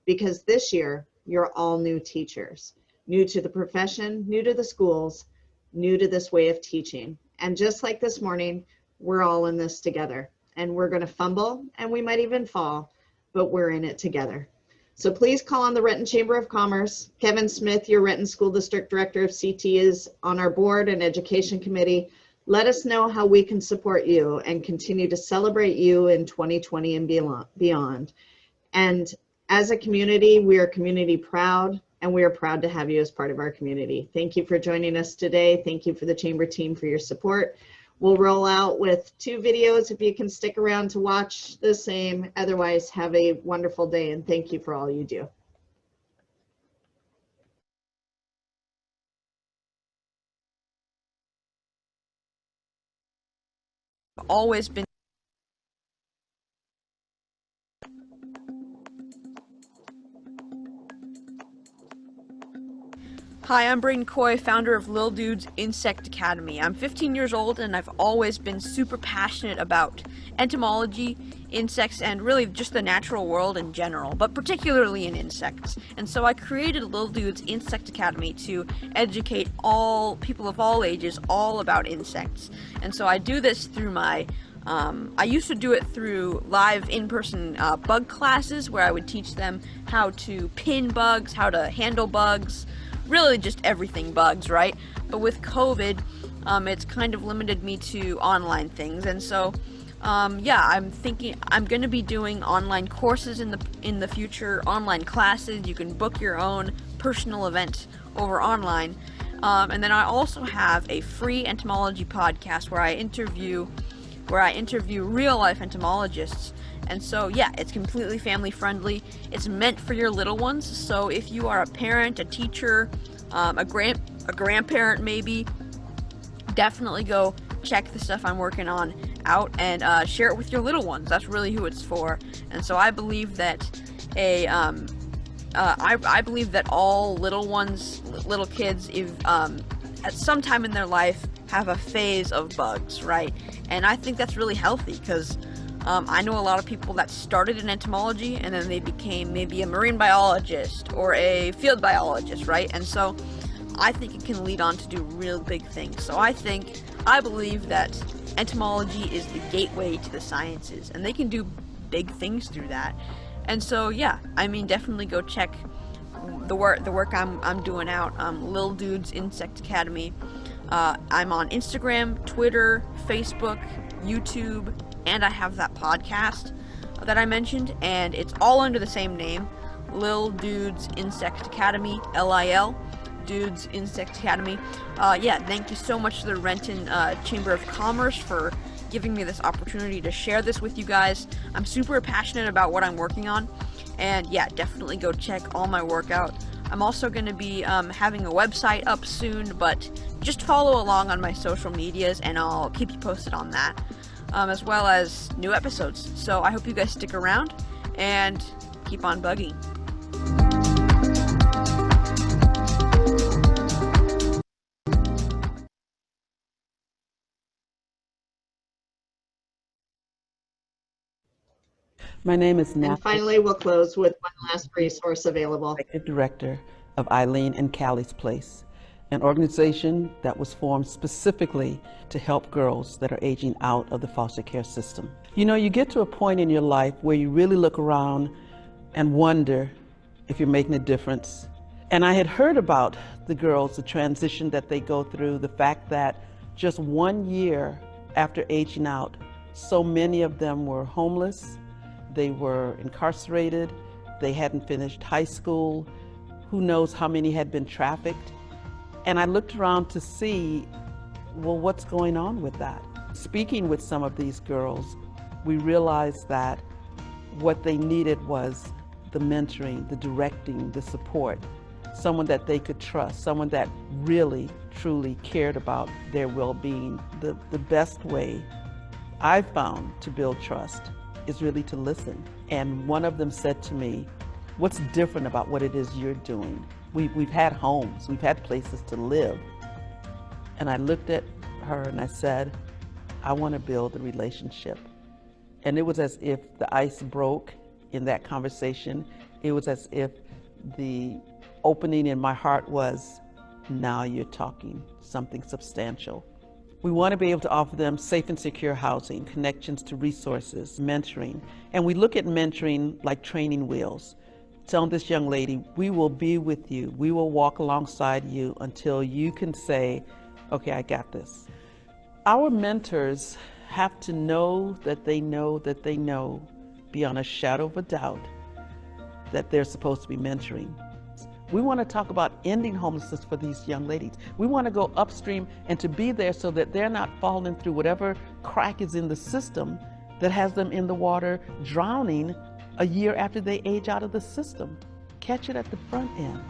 because this year you're all new teachers, new to the profession, new to the schools, new to this way of teaching. And just like this morning, we're all in this together, and we're going to fumble and we might even fall, but we're in it together. So please call on the Renton Chamber of Commerce. Kevin Smith, your Renton School District Director of CT, is on our board and education committee. Let us know how we can support you and continue to celebrate you in 2020 and beyond. And as a community, we are community proud, and we are proud to have you as part of our community. Thank you for joining us today. Thank you for the Chamber team for your support. We'll roll out with two videos if you can stick around to watch the same. Otherwise, have a wonderful day, and thank you for all you do. Always been Hi, I'm Braden Coy, founder of Lil Dude's Insect Academy. I'm 15 years old and I've always been super passionate about entomology insects and really just the natural world in general, but particularly in insects. And so I created Little Dudes Insect Academy to educate all people of all ages all about insects. And so I do this through my I used to do it through live in-person bug classes where I would teach them how to pin bugs, how to handle bugs, really just everything bugs, right? But with COVID, it's kind of limited me to online things, and so yeah, I'm thinking I'm going to be doing online courses in the future, online classes. You can book your own personal event over online, and then I also have a free entomology podcast where I interview real life entomologists. And so yeah, it's completely family friendly. It's meant for your little ones. So if you are a parent, a teacher, a grandparent maybe, definitely go check the stuff I'm working on out and share it with your little ones. That's really who it's for. And so I believe that I believe that all little kids, if at some time in their life, have a phase of bugs, right? And I think that's really healthy because I know a lot of people that started in entomology and then they became maybe a marine biologist or a field biologist, right? And so I think it can lead on to do real big things. So I believe that entomology is the gateway to the sciences, and they can do big things through that. And so yeah, I mean, definitely go check the work I'm doing out. Lil Dudes Insect Academy. I'm on Instagram, Twitter, Facebook, YouTube, and I have that podcast that I mentioned, and it's all under the same name, Lil Dudes Insect Academy, LIL, Dudes Insect Academy. Yeah, thank you so much to the Renton Chamber of Commerce for giving me this opportunity to share this with you guys. I'm super passionate about what I'm working on, and yeah, definitely go check all my work out. I'm also going to be having a website up soon, but just follow along on my social medias and I'll keep you posted on that, as well as new episodes. So I hope you guys stick around and keep on bugging. My name is Natalie. And finally, we'll close with one last resource available. Executive Director of Eileen and Callie's Place, an organization that was formed specifically to help girls that are aging out of the foster care system. You know, you get to a point in your life where you really look around and wonder if you're making a difference. And I had heard about the girls, the transition that they go through, the fact that just 1 year after aging out, so many of them were homeless, they were incarcerated, they hadn't finished high school, who knows how many had been trafficked. And I looked around to see, well, what's going on with that? Speaking with some of these girls, we realized that what they needed was the mentoring, the directing, the support, someone that they could trust, someone that really, truly cared about their well-being. The best way I found to build trust is really to listen. And one of them said to me, what's different about what it is you're doing? We've had homes, we've had places to live. And I looked at her and I said, I want to build a relationship. And it was as if the ice broke in that conversation. It was as if the opening in my heart was, now you're talking something substantial. We want to be able to offer them safe and secure housing, connections to resources, mentoring. And we look at mentoring like training wheels. Telling this young lady, we will be with you. We will walk alongside you until you can say, okay, I got this. Our mentors have to know that they know that they know beyond a shadow of a doubt that they're supposed to be mentoring. We want to talk about ending homelessness for these young ladies. We want to go upstream and to be there so that they're not falling through whatever crack is in the system that has them in the water drowning a year after they age out of the system. Catch it at the front end.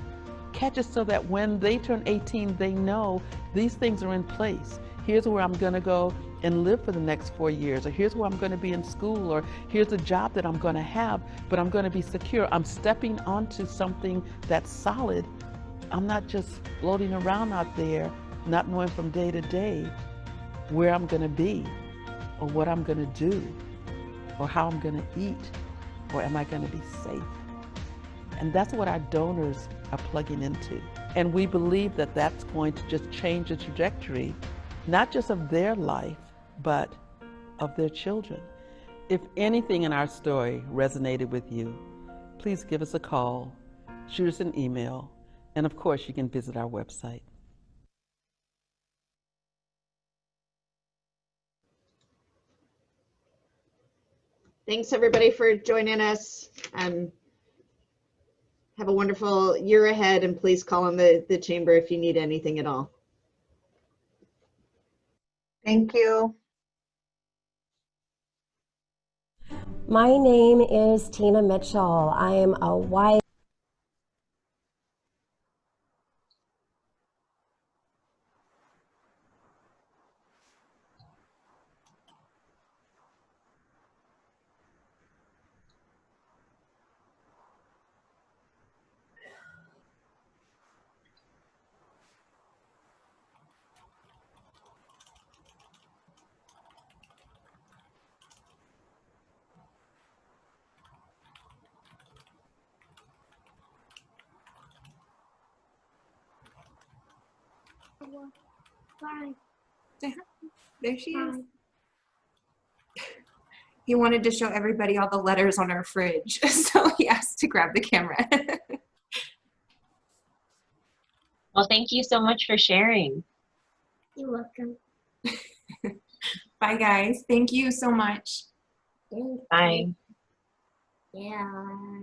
Catch it so that when they turn 18, they know these things are in place. Here's where I'm going to go and live for the next 4 years, or here's where I'm going to be in school, or here's a job that I'm going to have, but I'm going to be secure. I'm stepping onto something that's solid. I'm not just floating around out there, not knowing from day to day where I'm going to be or what I'm going to do. or how I'm going to eat, or am I going to be safe? And that's what our donors are plugging into. And we believe that that's going to just change the trajectory, not just of their life, but of their children. If anything in our story resonated with you, please give us a call, shoot us an email, and of course, you can visit our website. Thanks everybody for joining us. Have a wonderful year ahead, and please call on the chamber if you need anything at all. Thank you. My name is Tina Mitchell. I am a wife. Bye. There she is. He wanted to show everybody all the letters on our fridge, so he asked to grab the camera. Well, thank you so much for sharing. You're welcome. Bye, guys. Thank you so much. Bye. Yeah.